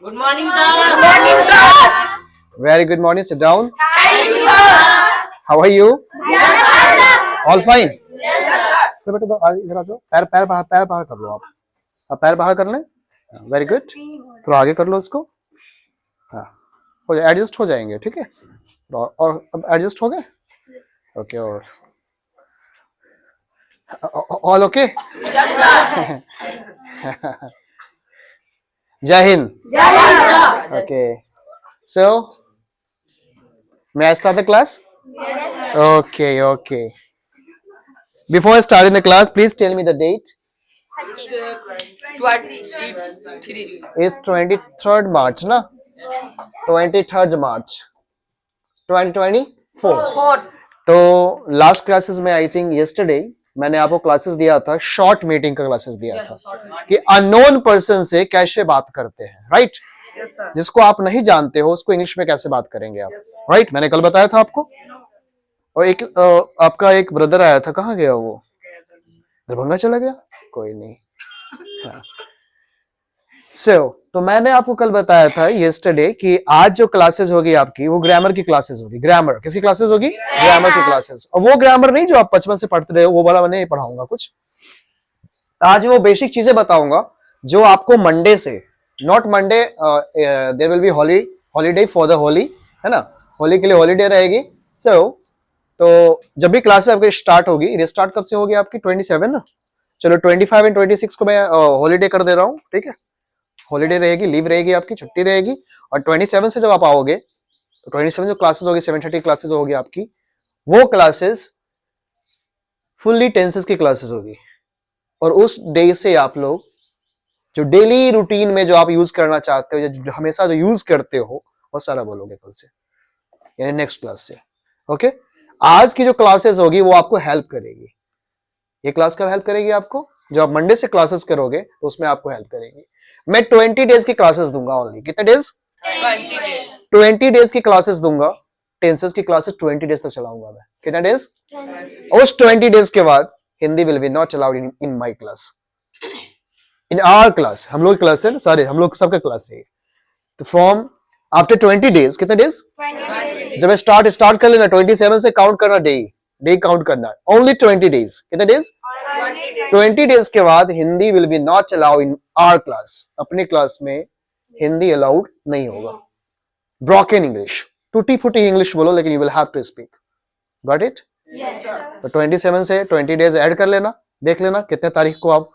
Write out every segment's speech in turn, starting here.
Good morning, sir. Good morning, sir. Very good morning. Sit down. Thank you, sir. How are you? Yes, sir. All fine. Yes, sir. तो बेटा तो इधर आ जाओ. पैर बाहर कर लो आप. पैर बाहर कर लें. Very good. थोड़ा आगे कर लो इसको. हाँ, हो जाए, एडजस्ट हो जाएंगे. ठीक है. और अब एडजस्ट हो गए. ओके. और ऑल ओके. Yes, sir. जय Hind. Jai Hind, sir. Okay. So, may I start the class? Yes, Okay, okay. Before starting the class, please tell me the date. sir. 23. It's 23rd March, na? 23rd March, 2024. 4. तो last classes में I think yesterday मैंने आपको classes दिया था, short meeting का classes दिया था कि अननोन पर्सन से कैसे बात करते हैं, राइट? Yes, sir. जिसको आप नहीं जानते हो उसको इंग्लिश में कैसे बात करेंगे आप, राइट? मैंने कल बताया था आपको. और एक आपका एक ब्रदर आया था, कहाँ गया वो? दरभंगा चला गया? कोई नहीं. हाँ. तो मैंने आपको कल बताया था yesterday कि आज जो क्लासेस होगी आपकी वो ग्रामर की क्लासेस होगी. ग्रामर किसकी क्लासेस होगी? ग्रामर की क्लासेस. और वो ग्रामर नहीं जो आप बचपन से पढ़ते रहे हो, वो वाला मैं नहीं पढ़ाऊंगा कुछ. आज वो बेसिक चीजें बताऊंगा जो आपको मंडे से, not Monday, there will be holiday for the Holi, है ना? होली के लिए हॉलीडे रहेगी. तो जब भी क्लासेस आपकी स्टार्ट होगी, रिस्टार्ट कब से होगी आपकी? 27 ना. चलो 25 एंड 26 को मैं हॉलीडे कर दे रहा हूँ. ठीक है. हॉलीडे रहेगी, लीव रहेगी, आपकी छुट्टी रहेगी. और 27 से जब आप आओगे तो 27 जो क्लासेस होगी, 7:30 क्लासेस होगी आपकी, वो क्लासेस फुल्ली टेंसेस की क्लासेस होगी. और उस डे से आप लोग जो डेली रूटीन में जो आप यूज करना चाहते हो, जो हमेशा जो यूज करते हो, वो सारा बोलोगे कल से, यानी नेक्स्ट क्लास से. ओके. आज की जो क्लासेस होगी वो आपको हेल्प करेगी. ये क्लास कब हेल्प करेगी आपको? जो आप मंडे से क्लासेस करोगे तो उसमें आपको हेल्प करेगी. मैं 20 डेज की क्लासेस दूंगा ओनली. कितने डेज? 20 days. 20 डेज की क्लासेस दूंगा. टेंसेस की क्लासेस 20 डेज तक चलाऊंगा मैं. कितने डेज? उस 20 डेज के बाद Hindi will be not allowed in my class, in our class. हम लोग क्लास है, सारे हम लोग सबका क्लास है. तो फ्रॉम आफ्टर 20 डेज, कितने डेज? 20 जब स्टार्ट कर लेना, 27 से काउंट करना, डे काउंट करना. Only 20 days. कितने डेज? 20 डेज के बाद Hindi will be not allowed in our class. अपनी क्लास में हिंदी अलाउड नहीं होगा. ब्रोकन इंग्लिश, टूटी फूटी इंग्लिश बोलो, लेकिन you will have to speak. Got it? Yes, sir. तो 27 से 20 डेज ऐड कर लेना. देख लेना कितने तारीख को आप,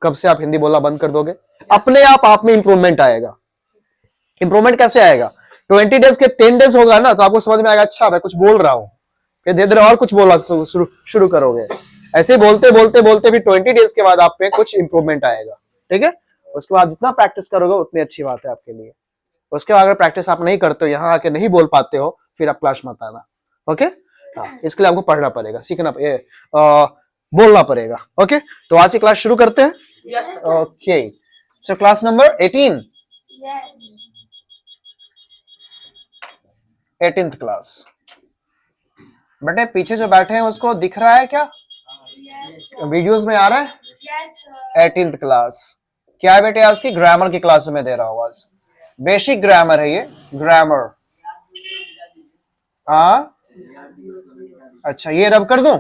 कब से आप हिंदी बोलना बंद कर दोगे. अपने आप में इंप्रूवमेंट आएगा. इंप्रूवमेंट कैसे आएगा? 20 डेज के 10 डेज होगा ना, तो आपको समझ में आएगा, अच्छा मैं कुछ बोल रहा हूँ. फिर धीरे धीरे और कुछ बोलना शुरू करोगे. ऐसे बोलते भी 20 डेज के बाद आप पे कुछ इंप्रूवमेंट आएगा. ठीक है. उसके बाद जितना प्रैक्टिस करोगे उतनी अच्छी बात है आपके लिए. उसके बाद अगर प्रैक्टिस आप नहीं करते हो, यहाँ आके नहीं बोल पाते हो, फिर आप क्लास मत आना. ओके. हाँ, इसके लिए आपको पढ़ना पड़ेगा, सीखना, बोलना पड़ेगा. ओके. तो आज की क्लास शुरू करते हैं. Yes, sir. Okay. So class number 18, Yes. 18th class. बेटे पीछे जो बैठे हैं उसको दिख रहा है क्या? Yes, वीडियोस में आ रहा है? yes, sir. 18th class. क्या है बेटे? आज की ग्रामर की क्लास में दे रहा हूँ. आज बेसिक ग्रामर है ये. ग्रामर. हाँ, अच्छा, ये रब कर दूं?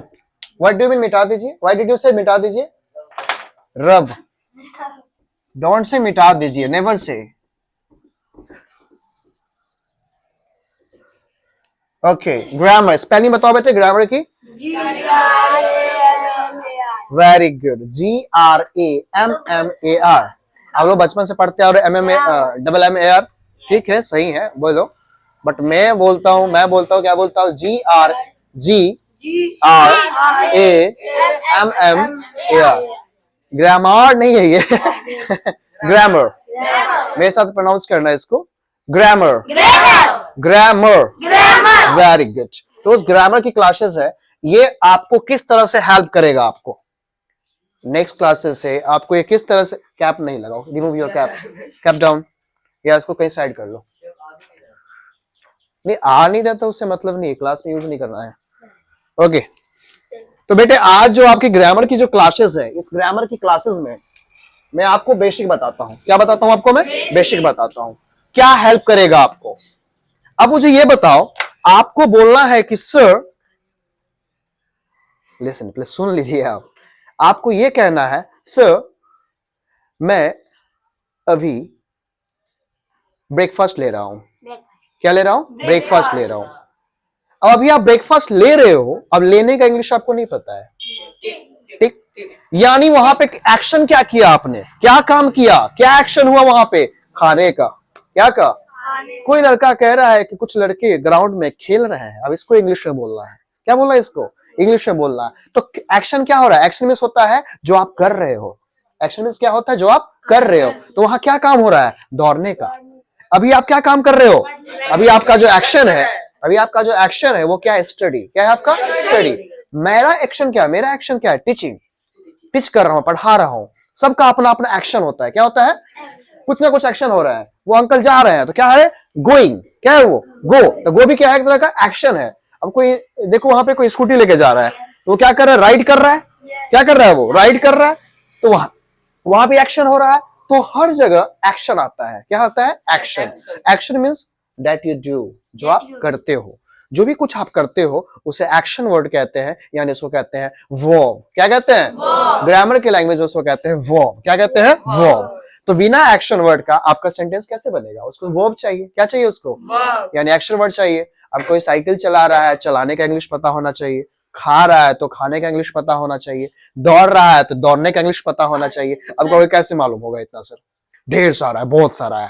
व्हाट डू मीन मिटा दीजिए? व्हाई डिड यू से मिटा दीजिए? रब. डोंट से मिटा दीजिए, never say. Okay. Grammar spelling बताओ बेटे ग्रामर की. Very good. GRAMMAR. आप लोग बचपन से पढ़ते आ रहे MMAR. ठीक है, सही है, बोलो. बट मैं बोलता हूँ क्या बोलता हूँ? GRAMMAR. ग्रामर नहीं है ये. ग्रामर. मेरे साथ प्रोनाउंस करना है इसको. ग्रामर. ग्रामर. Very good. तो उस ग्रामर की क्लासेस है, ये आपको किस तरह से हेल्प करेगा. आपको नेक्स्ट क्लासेस से आपको ये किस तरह से, कैप नहीं लगाओ, रिमूव योर कैप डाउन, या इसको कहीं साइड कर लो. नहीं आ नहीं रहता उससे मतलब नहीं है, क्लास में यूज नहीं करना है. ओके. तो बेटे आज जो आपकी ग्रामर की जो क्लासेस है, इस ग्रामर की क्लासेस में मैं आपको बेसिक बताता हूं। क्या बताता हूं आपको? मैं बेसिक बताता हूं, क्या हेल्प करेगा आपको। अब मुझे ये बताओ, आपको बोलना है कि सर, लिसन प्लीज, सुन लीजिए आप, आपको ये कहना है सर मैं अभी ब्रेकफास्ट ले रहा हूं। क्या ले रहा हूं? ब्रेकफास्ट ले रहा हूं। अब अभी आप ब्रेकफास्ट ले रहे हो, अब लेने का इंग्लिश आपको नहीं पता है, ठीक? यानी वहां पे एक्शन क्या किया आपने, क्या काम किया, क्या एक्शन हुआ वहां पे? खाने का। क्या कहा? कोई लड़का कह रहा है कि कुछ लड़के ग्राउंड में खेल रहे हैं, अब इसको इंग्लिश में बोलना है। क्या बोलना है इसको? इंग्लिश में बोलना है। तो एक्शन क्या हो रहा है? एक्शन मींस होता है जो आप कर रहे हो। एक्शन मींस क्या होता है? जो आप कर रहे हो। तो वहां क्या काम हो रहा है? दौड़ने का। अभी आप क्या काम कर रहे हो? अभी आपका जो एक्शन है, अभी आपका जो एक्शन है वो क्या है? स्टडी। क्या है आपका? स्टडी। मेरा एक्शन क्या है? मेरा एक्शन क्या है? टीचिंग। टीच कर रहा हूं, पढ़ा रहा हूं। सबका अपना अपना एक्शन होता है। क्या होता है? कुछ ना कुछ एक्शन हो रहा है। वो अंकल जा रहे हैं तो क्या है? गोइंग। क्या है वो? गो। तो गो भी क्या है? एक तरह का एक्शन है। अब कोई देखो वहां पे कोई स्कूटी लेके जा रहा है तो वो क्या कर रहा है? राइड कर रहा है। क्या कर रहा है? वो राइड कर रहा है। तो वहां भी एक्शन हो रहा है। तो हर जगह एक्शन आता है। क्या आता है? Action. Action means that you do, जो आप करते हो। जो भी कुछ आप करते हो उसे एक्शन वर्ड कहते हैं, यानी इसको कहते हैं वर्ब। क्या कहते हैं? ग्रामर की लैंग्वेज में उसको कहते हैं वर्ब। क्या कहते हैं? वर्ब। तो बिना एक्शन वर्ड का आपका सेंटेंस कैसे बनेगा? उसको वर्ब चाहिए। क्या चाहिए उसको? यानी एक्शन वर्ड चाहिए। अब कोई साइकिल चला रहा है, चलाने का इंग्लिश पता होना चाहिए। खा रहा है तो खाने का इंग्लिश पता होना चाहिए। दौड़ रहा है तो दौड़ने का इंग्लिश पता होना चाहिए। अब कोई कैसे मालूम होगा इतना? सर ढेर सारा है, बहुत सारा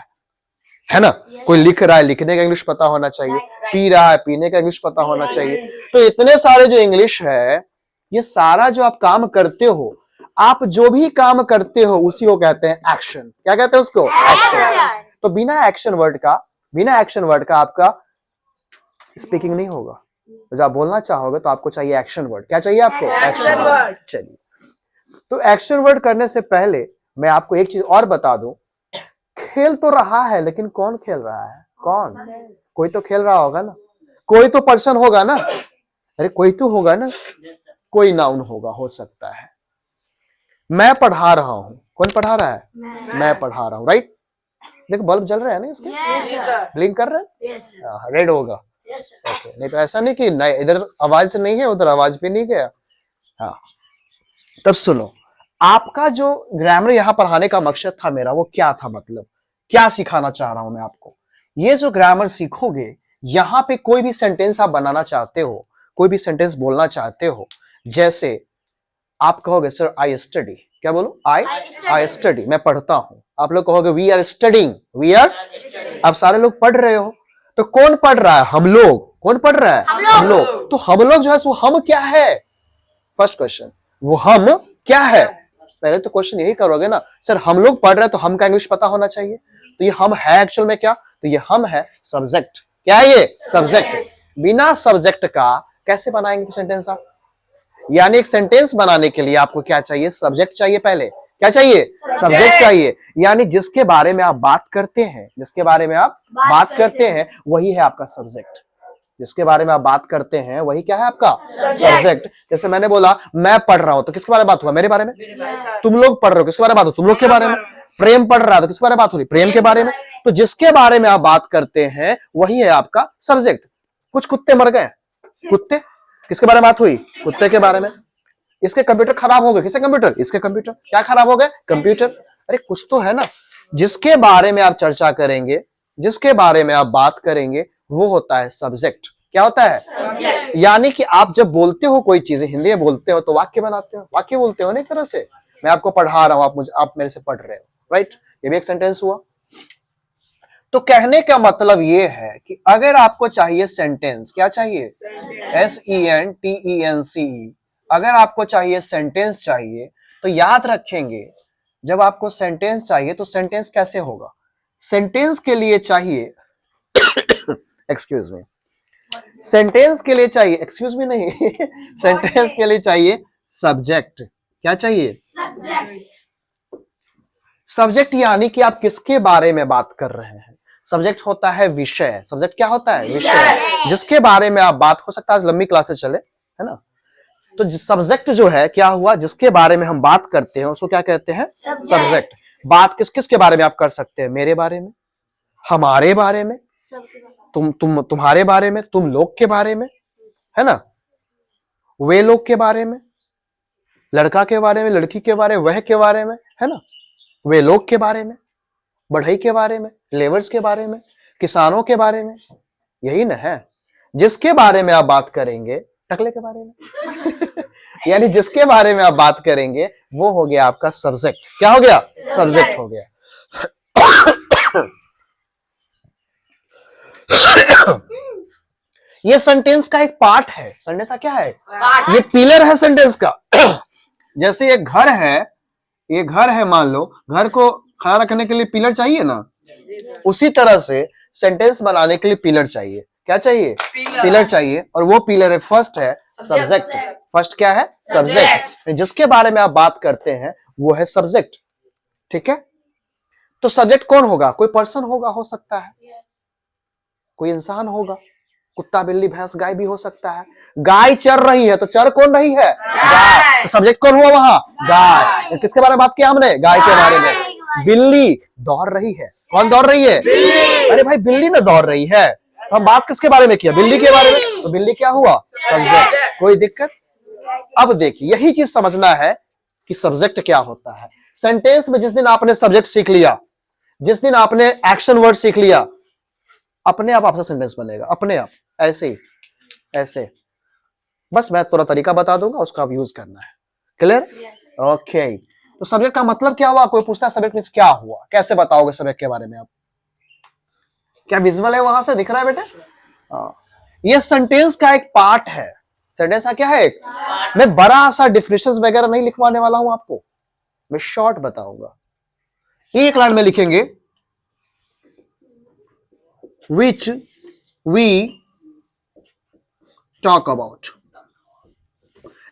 है ना? कोई लिख रहा है, लिखने का इंग्लिश पता होना चाहिए। पी रहा है, पीने का इंग्लिश पता होना चाहिए। तो इतने सारे जो इंग्लिश है, ये सारा जो आप काम करते हो, आप जो भी काम करते हो उसी को कहते हैं एक्शन। क्या कहते हैं उसको? एक्शन। तो बिना एक्शन वर्ड का आपका स्पीकिंग नहीं होगा। तो जब आप बोलना चाहोगे तो आपको चाहिए एक्शन वर्ड। क्या चाहिए आपको? Action word. चलिए, तो एक्शन वर्ड करने से पहले मैं आपको एक चीज और बता दूं, खेल तो रहा है लेकिन कौन खेल रहा है? कौन? कोई तो खेल रहा होगा ना, कोई तो पर्सन होगा ना। अरे कोई तो होगा ना, कोई नाउन होगा, हो सकता है। मैं पढ़ा रहा हूं, कौन पढ़ा रहा है? मैं पढ़ा रहा हूं, राइट? देखो बल्ब जल रहा है ना इसके, ब्लिंक कर रहा है, रेड होगा। ओके, नहीं तो ऐसा नहीं कि इधर आवाज से नहीं है, उधर आवाज भी नहीं गया। हाँ, तब सुनो, आपका जो ग्रामर यहां पढ़ाने का मकसद था मेरा, वो क्या था? मतलब क्या सिखाना चाह रहा हूं मैं आपको? ये जो ग्रामर सीखोगे, यहां पे कोई भी सेंटेंस आप बनाना चाहते हो, कोई भी सेंटेंस बोलना चाहते हो, जैसे आप कहोगे सर आई स्टडी। क्या बोलो? आई स्टडी, मैं पढ़ता हूं। आप लोग कहोगे we are studying, we are. अब सारे लोग पढ़ रहे हो, तो कौन पढ़ रहा है? हम लोग। कौन पढ़ रहा है? हम लोग। तो हम लोग जो है, वो हम क्या है? फर्स्ट क्वेश्चन, वो हम क्या है? पहले तो क्वेश्चन यही करोगे ना, सर हम लोग पढ़ रहे हैं तो हम का इंग्लिश पता होना चाहिए। तो ये हम है एक्चुअल में क्या? तो ये हम है सब्जेक्ट। क्या है ये? सब्जेक्ट। बिना सब्जेक्ट का कैसे बनाएंगे सेंटेंस आप? यानी एक सेंटेंस बनाने के लिए आपको क्या चाहिए? सब्जेक्ट चाहिए। पहले क्या चाहिए? सब्जेक्ट चाहिए। यानी जिसके बारे में आप बात करते हैं, जिसके बारे में आप बात करते हैं वही है आपका सब्जेक्ट। जिसके बारे में आप बात करते हैं वही क्या है? आपका सब्जेक्ट। जैसे मैंने बोला मैं पढ़ रहा हूं, तो किसके बारे में बात हुआ? मेरे बारे में। तुम लोग पढ़ रहे हो, किसके बारे में बात हो? तुम लोग के बारे में। प्रेम पढ़ रहा है तो किसके बारे में बात हो रही? प्रेम के बारे में। तो जिसके बारे में आप बात करते हैं वही है आपका सब्जेक्ट। कुछ कुत्ते मर गए, कुत्ते, किसके बारे में बात हुई? कुत्ते के बारे में। इसके कंप्यूटर खराब हो गए, किसके कंप्यूटर? इसके कंप्यूटर। क्या खराब हो गए? कंप्यूटर। अरे कुछ तो है ना। जिसके बारे में आप चर्चा करेंगे, जिसके बारे में आप बात करेंगे, वो होता है सब्जेक्ट। क्या होता है? यानी कि आप जब बोलते हो कोई चीजें, हिंदी में बोलते हो तो वाक्य बनाते हो, वाक्य बोलते हो ना एक तरह से। मैं आपको पढ़ा रहा हूं, आप मेरे से पढ़ रहे हो, राइट? ये भी एक सेंटेंस हुआ। तो कहने का मतलब ये है कि अगर आपको चाहिए सेंटेंस, क्या चाहिए? SENTENCE। अगर आपको चाहिए सेंटेंस चाहिए, तो याद रखेंगे जब आपको सेंटेंस चाहिए तो सेंटेंस कैसे होगा? सेंटेंस के लिए चाहिए एक्सक्यूज मी, सेंटेंस के लिए चाहिए, एक्सक्यूज मी नहीं सेंटेंस के लिए चाहिए सब्जेक्ट। क्या चाहिए? सब्जेक्ट। यानी कि आप किसके बारे में बात कर रहे हैं। सब्जेक्ट होता है विषय। सब्जेक्ट क्या होता है? विषय। जिसके बारे में आप बात, हो सकता है आज लंबी क्लासेस चले, है ना? तो सब्जेक्ट जो है क्या हुआ, जिसके बारे में हम बात करते हैं उसको क्या कहते हैं, सब्जेक्ट। बात किस किस के बारे में आप कर सकते हैं, मेरे बारे में, हमारे बारे में, तुम्हारे बारे में, तुम लोग के बारे में, है ना, वे लोग के बारे में, लड़का के बारे में, लड़की के बारे में, वह के बारे में, है ना, वे लोग के बारे में, बढ़ई के बारे में, लेबर्स के बारे में, किसानों के बारे में, यही ना है। जिसके बारे में आप बात करेंगे, टकले के बारे में यानी जिसके बारे में आप बात करेंगे वो हो गया आपका सब्जेक्ट। क्या हो गया, सब्जेक्ट हो गया। ये सेंटेंस का एक पार्ट है। सेंटेंस का क्या है, ये पिलर है सेंटेंस का। जैसे ये घर है, ये घर है, मान लो घर को खड़ा रखने के लिए पिलर चाहिए ना, उसी तरह से सेंटेंस बनाने के लिए पिलर चाहिए। क्या चाहिए, पिलर चाहिए। और वो पिलर है, फर्स्ट है सब्जेक्ट। फर्स्ट क्या है, सब्जेक्ट। जिसके बारे में आप बात करते हैं वो है सब्जेक्ट। ठीक है, तो सब्जेक्ट कौन होगा, कोई पर्सन होगा, हो सकता है कोई इंसान होगा, कुत्ता बिल्ली भैंस गाय भी हो सकता है। गाय चर रही है तो चर कौन रही है, गाय। तो सब्जेक्ट कौन हुआ वहां, गाय। किसके बारे में बात किया हमने, गाय के बारे में। बिल्ली दौड़ रही है, कौन दौड़ रही है, अरे भाई बिल्ली ना दौड़ रही है, तो हम बात किसके बारे में किया, बिल्ली के बारे में, तो बिल्ली क्या हुआ, सब्जेक्ट। कोई दिक्कत। अब देखिए यही चीज समझना है कि सब्जेक्ट क्या होता है। सेंटेंस में जिस दिन आपने सब्जेक्ट सीख लिया, जिस दिन आपने एक्शन वर्ड सीख लिया, अपने आप आपका सेंटेंस बनेगा, अपने आप, ऐसे ही, ऐसे। बस मैं थोड़ा तरीका बता दूंगा, उसका आप यूज करना है। Clear, okay. तो सब्जेक्ट का मतलब क्या हुआ, कोई पूछता है सब्जेक्ट मींस क्या हुआ, कैसे बताओगे सब्जेक्ट के बारे में आप, क्या विजुअल है वहां से दिख रहा है बेटे। ये सेंटेंस का एक पार्ट है। सेंटेंस का क्या है, एक। मैं बड़ा सा डिफिनेशन वगैरह नहीं लिखवाने वाला हूं आपको, मैं शॉर्ट बताऊंगा। एक लाइन में लिखेंगे, which we talk about,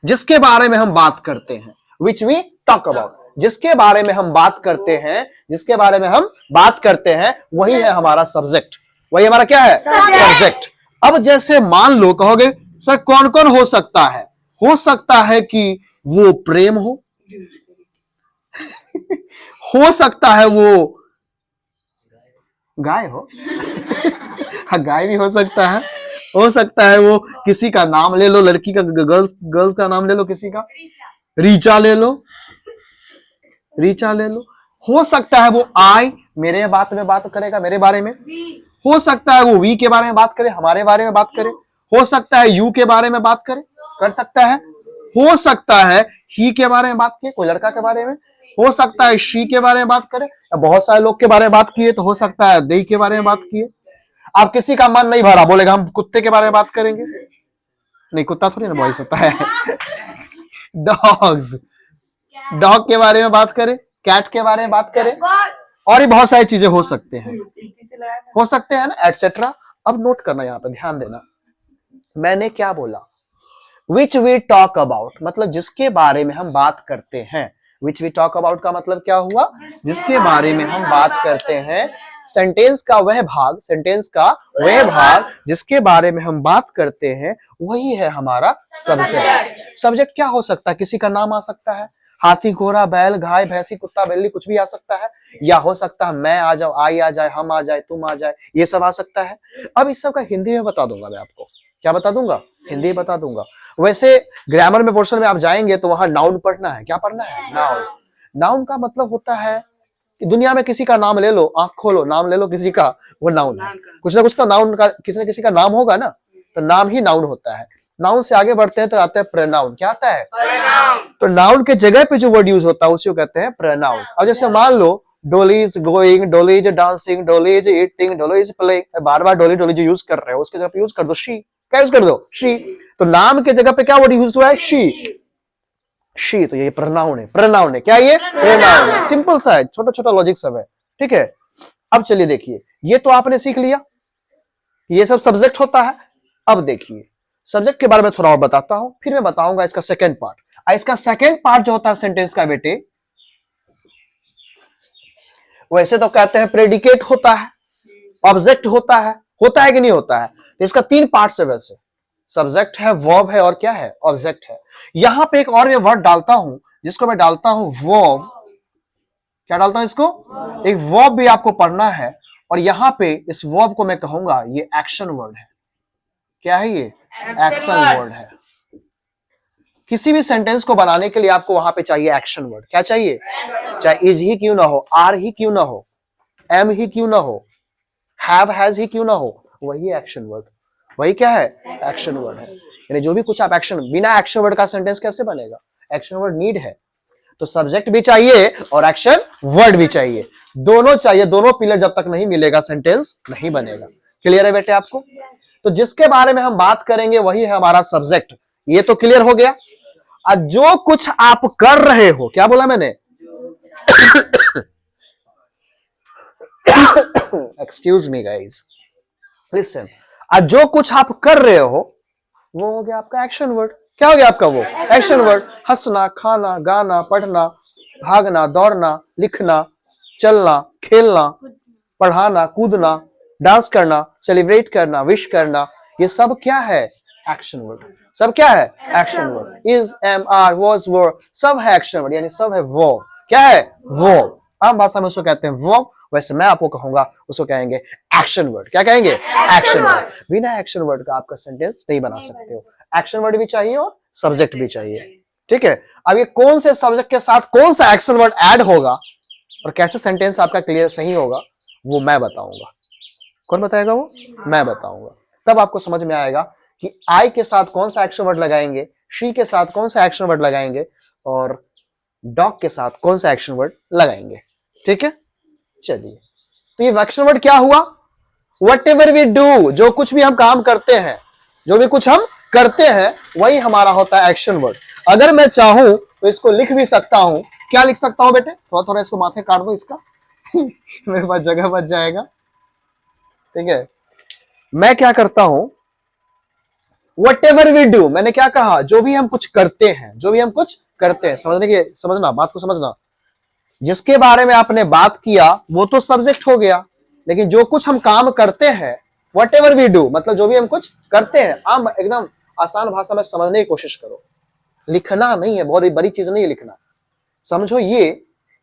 जिसके बारे में हम बात करते हैं। which we talk about, जिसके बारे में हम बात करते हैं, जिसके बारे में हम बात करते हैं वही है हमारा सब्जेक्ट। वही हमारा क्या है, सब्जेक्ट। अब जैसे मान लो कहोगे सर कौन कौन हो सकता है, हो सकता है कि वो प्रेम हो हो सकता है वो गाय हो हाँ गाय भी हो सकता है वो किसी का नाम ले लो, लड़की का, गर्ल्स का नाम ले लो, किसी का रीचा ले लो, हो सकता है वो आई मेरे बात में बात करेगा, मेरे बारे में। हो सकता है वो वी के बारे में बात करे, हमारे बारे में बात करे। हो सकता है यू के बारे में बात करे, कर सकता है। हो सकता है ही के बारे में बात किए, कोई लड़का के बारे में। हो सकता है शी के बारे में बात करे, बहुत सारे लोग के बारे में बात किए, तो हो सकता है दे के बारे में बात किए। आप किसी का मन नहीं भरा, बोलेगा हम कुत्ते के बारे में बात करेंगे, नहीं कुत्ता थोड़ी ना बॉयज होता है डॉग के बारे में बात करें, कैट के बारे में बात करें, और भी बहुत सारी चीजें हो सकते हैं ना, एटसेट्रा। अब नोट करना, यहां पर ध्यान देना, मैंने क्या बोला, विच वी टॉक अबाउट, मतलब जिसके बारे में हम बात करते हैं। विच वी टॉक अबाउट का मतलब क्या हुआ, जिसके बारे में हम बात करते हैं। सेंटेंस का वह भाग जिसके बारे में हम बात करते हैं वही है हमारा सब्जेक्ट। सब्जेक्ट क्या हो सकता है, किसी का नाम आ सकता है, हाथी घोड़ा बैल गाय भैंसी कुत्ता बिल्ली कुछ भी आ सकता है, या हो सकता है मैं आ जाऊं, आई आ जाए, हम आ जाए, तुम आ जाए, ये सब आ सकता है। अब इस सब का हिंदी में बता दूंगा मैं आपको, क्या बता दूंगा, हिंदी में बता दूंगा। वैसे ग्रामर में पोर्शन में आप जाएंगे तो वहां नाउन पढ़ना है। क्या पढ़ना है, नाउन। नाउन का मतलब होता है कि दुनिया में किसी का नाम ले लो, आंख खोलो, नाम ले लो किसी का, वो नाउन है। कुछ ना कुछ तो नाउन का, किसी न किसी का नाम होगा ना, तो नाम ही नाउन होता है। नाउन से आगे बढ़ते हैं तो आता है प्रोनाउन। क्या आता है, प्रोनाउन। तो नाउन के जगह पे जो वर्ड यूज होता है उसी को कहते हैं प्रोनाउन। अब जैसे मान लो डोली इज गोइंग, डोली इज डांसिंग, डोली इज ईटिंग, डोली इज प्लेइंग, बार बार डोली डोली जो यूज कर रहे हो उसके जगह पे यूज कर दो शी। क्या यूज कर दो, शी। तो नाम के जगह पे क्या वर्ड यूज हुआ है, शी। तो ये प्रोनाउन है। क्या ये, प्रोनाउन है। सिंपल सा है, छोटा छोटा लॉजिक सब है, ठीक है। अब चलिए देखिए, ये तो आपने सीख लिया, ये सब सब्जेक्ट होता है। अब देखिए सब्जेक्ट के बारे में थोड़ा और बताता हूं, फिर मैं बताऊंगा इसका सेकेंड पार्ट। इसका सेकेंड पार्ट जो होता है सेंटेंस का बेटे, वैसे तो कहते हैं प्रेडिकेट होता है, ऑब्जेक्ट होता है कि नहीं होता है। तो इसका 3 पार्ट्स है, वैसे सब्जेक्ट है, वर्ब है, और क्या है, ऑब्जेक्ट है। यहां पे एक और मैं वर्ड डालता हूं जिसको मैं डालता हूं वर्ब। क्या डालता हूं इसको? एक वर्ब भी आपको पढ़ना है और यहां पे इस वर्ब को मैं कहूंगा ये एक्शन वर्ड है। क्या है ये? एक्शन वर्ड है। किसी भी सेंटेंस को बनाने के लिए आपको वहां पे चाहिए एक्शन वर्ड। क्या चाहिए? चाहे इज ही क्यों ना हो, आर ही क्यों ना हो, एम ही क्यों ना हो, हैव हैज ही क्यों ना हो, वही एक्शन वर्ड। वही क्या है? एक्शन वर्ड है। यानी जो भी कुछ आप एक्शन, बिना एक्शन वर्ड का सेंटेंस कैसे बनेगा? एक्शन वर्ड नीड है। तो सब्जेक्ट भी चाहिए और एक्शन वर्ड भी चाहिए, दोनों चाहिए। दोनों पिलर जब तक नहीं मिलेगा सेंटेंस नहीं बनेगा। क्लियर है बेटे आपको? तो जिसके बारे में हम बात करेंगे वही है हमारा सब्जेक्ट। ये तो क्लियर हो गया। अब जो कुछ आप कर रहे हो, क्या बोला मैंने? Excuse me guys, listen. अब जो कुछ आप कर रहे हो वो हो गया आपका एक्शन वर्ड। क्या हो गया आपका वो? Action word. हंसना, खाना, गाना, पढ़ना, भागना, दौड़ना, लिखना, चलना, खेलना, पढ़ाना, कूदना, डांस करना, सेलिब्रेट करना, विश करना, ये सब क्या है? Action word. सब क्या है? Action word. Is, am, are, was, were, सब है एक्शन वर्ड, यानी सब है वो। क्या है? वो। आम भाषा में उसको कहते हैं वो, वैसे मैं आपको कहूंगा उसको कहेंगे एक्शन वर्ड। क्या कहेंगे? Action word. बिना एक्शन वर्ड का आपका सेंटेंस नहीं बना सकते हो। एक्शन वर्ड भी चाहिए और सब्जेक्ट भी चाहिए। ठीक है। अब ये कौन से सब्जेक्ट के साथ कौन सा एक्शन वर्ड ऐड होगा और कैसे सेंटेंस आपका क्लियर सही होगा वो मैं बताऊंगा। कौन बताएगा वो? मैं बताऊंगा। तब आपको समझ में आएगा कि आई के साथ कौन सा एक्शन वर्ड लगाएंगे, शी के साथ कौन सा एक्शन वर्ड लगाएंगे और डॉग के साथ कौन सा एक्शन वर्ड लगाएंगे। ठीक है, चलिए। तो ये एक्शन वर्ड क्या हुआ? वट एवर वी डू, जो कुछ भी हम काम करते हैं, जो भी कुछ हम करते हैं वही हमारा होता है एक्शन वर्ड। अगर मैं चाहूं तो इसको लिख भी सकता हूं। क्या लिख सकता हूं बेटे? थोड़ा थोड़ा इसको माथे काट दो इसका मेरे पास जगह बच जाएगा। ठीक है, मैं क्या करता हूं? वट एवर वी डू, मैंने क्या कहा? जो भी हम कुछ करते हैं, जो भी हम कुछ करते हैं। समझना बात को समझना। जिसके बारे में आपने बात किया वो तो सब्जेक्ट हो गया, लेकिन जो कुछ हम काम करते हैं, वट एवर वी डू, मतलब जो भी हम कुछ करते हैं। आम एकदम आसान भाषा में समझने की कोशिश करो। लिखना नहीं है, बहुत बड़ी चीज नहीं है लिखना। समझो ये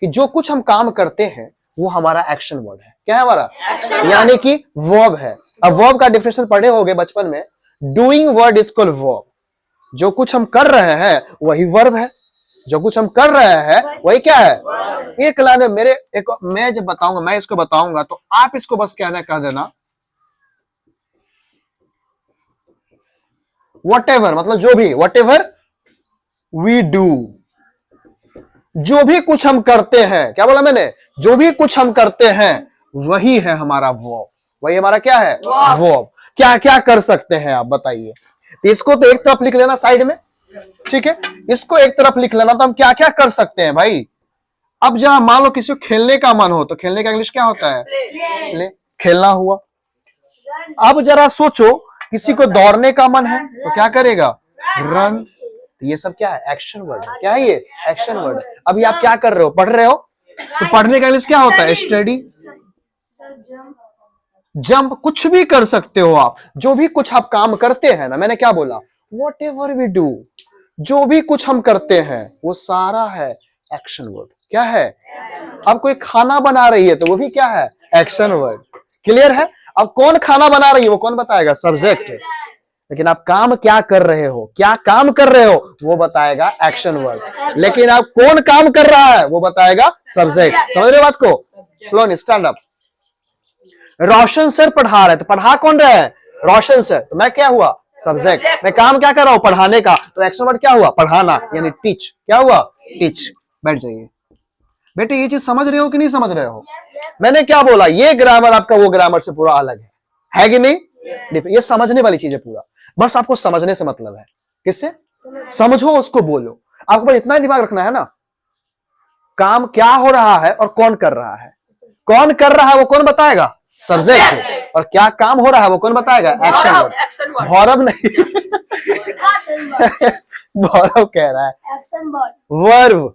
कि जो कुछ हम काम करते हैं वो हमारा एक्शन वर्ड है। क्या है हमारा? यानी कि वर्ब है। अब वर्ब का डिफिनेशन पढ़े होंगे बचपन में। Doing word is called verb. जो कुछ हम कर रहे हैं वही वर्ब है। जो कुछ हम कर रहे हैं वही क्या है? एक लाइन में मैं जब बताऊंगा, मैं इसको बताऊंगा तो आप इसको बस कहना कह देना वट एवर, मतलब जो भी, वट एवर वी डू, जो भी कुछ हम करते हैं। क्या बोला मैंने? जो भी कुछ हम करते हैं वही है हमारा वर्ब। वही हमारा क्या है? वर्ब। क्या क्या कर सकते हैं आप बताइए? तो इसको तो एक तरफ लिख लेना साइड में। ठीक है, इसको एक तरफ लिख लेना। तो हम क्या क्या कर सकते हैं भाई? अब जरा मान लो किसी को खेलने का मन हो तो खेलने का इंग्लिश क्या होता है? प्ले। खेलना हुआ। अब जरा सोचो किसी को दौड़ने का मन है तो क्या करेगा? रन। ये सब क्या है? एक्शन वर्ड है। क्या है ये? Action word. अभी आप क्या कर रहे हो? पढ़ रहे हो, तो पढ़ने का इंग्लिश क्या होता है? स्टडी। जंप, कुछ भी कर सकते हो आप। जो भी कुछ आप काम करते हैं ना, मैंने क्या बोला? वॉट एवर वी डू, जो भी कुछ हम करते हैं वो सारा है एक्शन वर्ड। क्या है? अब कोई खाना बना रही है तो वो भी क्या है? Action word. क्लियर है? अब कौन खाना बना रही है वो कौन बताएगा? सब्जेक्ट। लेकिन आप काम क्या कर रहे हो, क्या काम कर रहे हो वो बताएगा एक्शन वर्ड। लेकिन आप कौन काम कर रहा है वो बताएगा सब्जेक्ट। समझ रहे हो बात को? Slow, stand up. Roshan sir पढ़ा रहे, तो पढ़ा कौन रहे हैं? रोशन सर। तो मैं क्या हुआ? सब्जेक्ट। मैं काम क्या कर रहा हूं? पढ़ाने का। तो एक्शन वर्ड क्या हुआ? पढ़ाना, यानी टीच। क्या हुआ? टीच। बैठ जाइए बेटे। ये चीज समझ रहे हो कि नहीं समझ रहे हो? मैंने क्या बोला? ये ग्रामर आपका वो ग्रामर से पूरा अलग है कि नहीं? ये समझने वाली चीज है पूरा। बस आपको समझने से मतलब है। किससे? समझो, उसको बोलो। आपको बस इतना दिमाग रखना है ना, काम क्या हो रहा है और कौन कर रहा है। कौन कर रहा है वो कौन बताएगा? सब्जेक्ट। और क्या काम हो रहा है वो कौन बताएगा? Action word. गौरव नहीं गौरव कह रहा है वर्ब।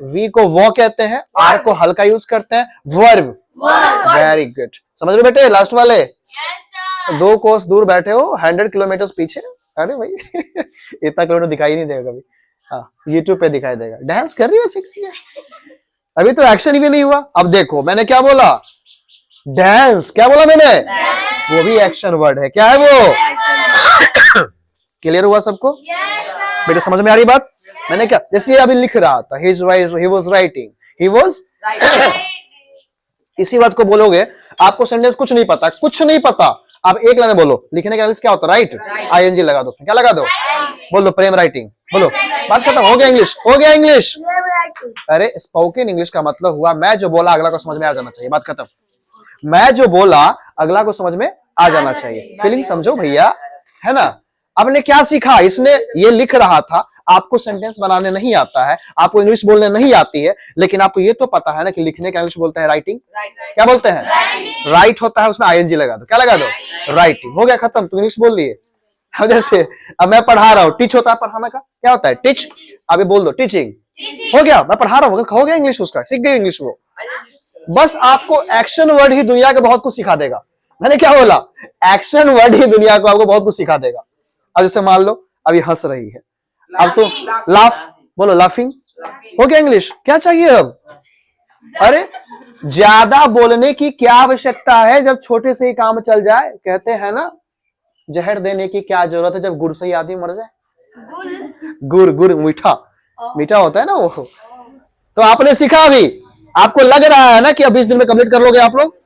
वी को वो कहते हैं, आर को हल्का यूज करते हैं, वर्ब। Very good. समझ रहे बेटे? लास्ट वाले 2 कोस दूर बैठे हो, 100 किलोमीटर पीछे, अरे भाई इतना करोड़ दिखाई नहीं देगा कभी। हाँ यूट्यूब पे दिखाई देगा। डांस कर रही है, सीख रही है। अभी तो एक्शन भी नहीं हुआ। अब देखो मैंने क्या बोला, डांस, क्या बोला मैंने, वो भी एक्शन वर्ड है। क्या है वो? क्लियर हुआ सबको? बेटा समझ में आ रही बात? मैंने क्या, जैसे अभी लिख रहा था, he was writing, he was, इसी बात को बोलोगे, आपको सेंटेंस कुछ नहीं पता, कुछ नहीं पता, आप एक लाइन बोलो, लिखने का क्या होता है? राइट, आईएनजी लगा दो उसमें, क्या लगा दो? बोल दो प्रेम राइटिंग, बोलो, बात खत्म, हो गया इंग्लिश, हो गया इंग्लिश। अरे स्पोकन इंग्लिश का मतलब हुआ मैं जो बोला अगला को समझ में आ जाना चाहिए, बात खत्म। मैं जो बोला अगला को समझ में आ जाना चाहिए। फीलिंग समझो भैया, है ना? अब ने क्या सीखा, इसने ये लिख रहा था, आपको सेंटेंस बनाने नहीं आता है, आपको इंग्लिश बोलने नहीं आती है, लेकिन आपको ये तो पता है ना कि लिखने का इंग्लिश बोलते हैं राइटिंग, क्या बोलते हैं? राइट होता है, उसमें आईएनजी लगा दो, क्या लगा दो? राइटिंग। हो गया खत्म, तुम इंग्लिश बोल लिए। अब जैसे अब मैं पढ़ा रहा हूँ, टीच होता है पढ़ाना का, क्या होता है? टीच। अभी बोल दो टीचिंग, हो गया, मैं पढ़ा रहा हूँ, हो गया इंग्लिश, उसका सीख गई इंग्लिश वो। बस आपको एक्शन वर्ड ही दुनिया के बहुत कुछ सिखा देगा। मैंने क्या बोला? एक्शन वर्ड ही दुनिया को आपको बहुत कुछ सिखा देगा। अब जैसे मान लो अभी हंस रही है, अब तो लाफ, बोलो लाफिंग, हो गया इंग्लिश। क्या चाहिए अब? अरे ज्यादा बोलने की क्या आवश्यकता है जब छोटे से ही काम चल जाए। कहते हैं ना, जहर देने की क्या जरूरत है जब गुड़ से ही आदमी मर जाए। गुड़, गुड़ मीठा, मीठा होता है ना वो। तो आपने सीखा, अभी आपको लग रहा है ना कि अब 20 दिन में कंप्लीट कर लोगे आप लोग?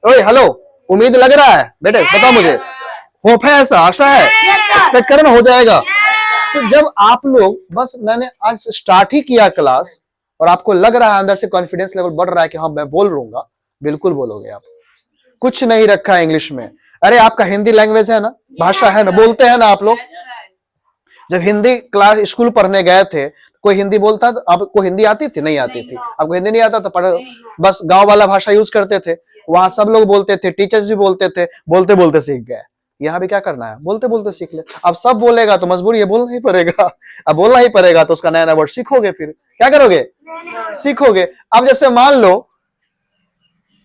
ओए हेलो, उम्मीद लग रहा है बेटे? बताओ मुझे, होप है, ऐसा आशा है, एक्सपेक्ट करो ना हो जाएगा। तो जब आप लोग, बस मैंने आज स्टार्ट ही किया क्लास और आपको लग रहा है अंदर से कॉन्फिडेंस लेवल बढ़ रहा है कि हाँ मैं बोल लूंगा, बिल्कुल बोलोगे आप। कुछ नहीं रखा है इंग्लिश में। अरे आपका हिंदी लैंग्वेज है ना, भाषा है ना, बोलते हैं ना आप लोग। जब हिंदी क्लास स्कूल पढ़ने गए थे, कोई हिंदी बोलता था? आपको हिंदी आती थी? नहीं आती थी। आपको हिंदी नहीं आता तो बस गांव वाला भाषा यूज करते थे, वहां सब लोग बोलते थे, टीचर्स भी बोलते थे, बोलते बोलते सीख गए। यहाँ भी क्या करना है, बोलते बोलते सीख ले। अब सब बोलेगा तो मजबूरी है, बोलना ही पड़ेगा। अब बोलना ही पड़ेगा तो उसका नया नया वर्ड सीखोगे, फिर क्या करोगे? सीखोगे। अब जैसे मान लो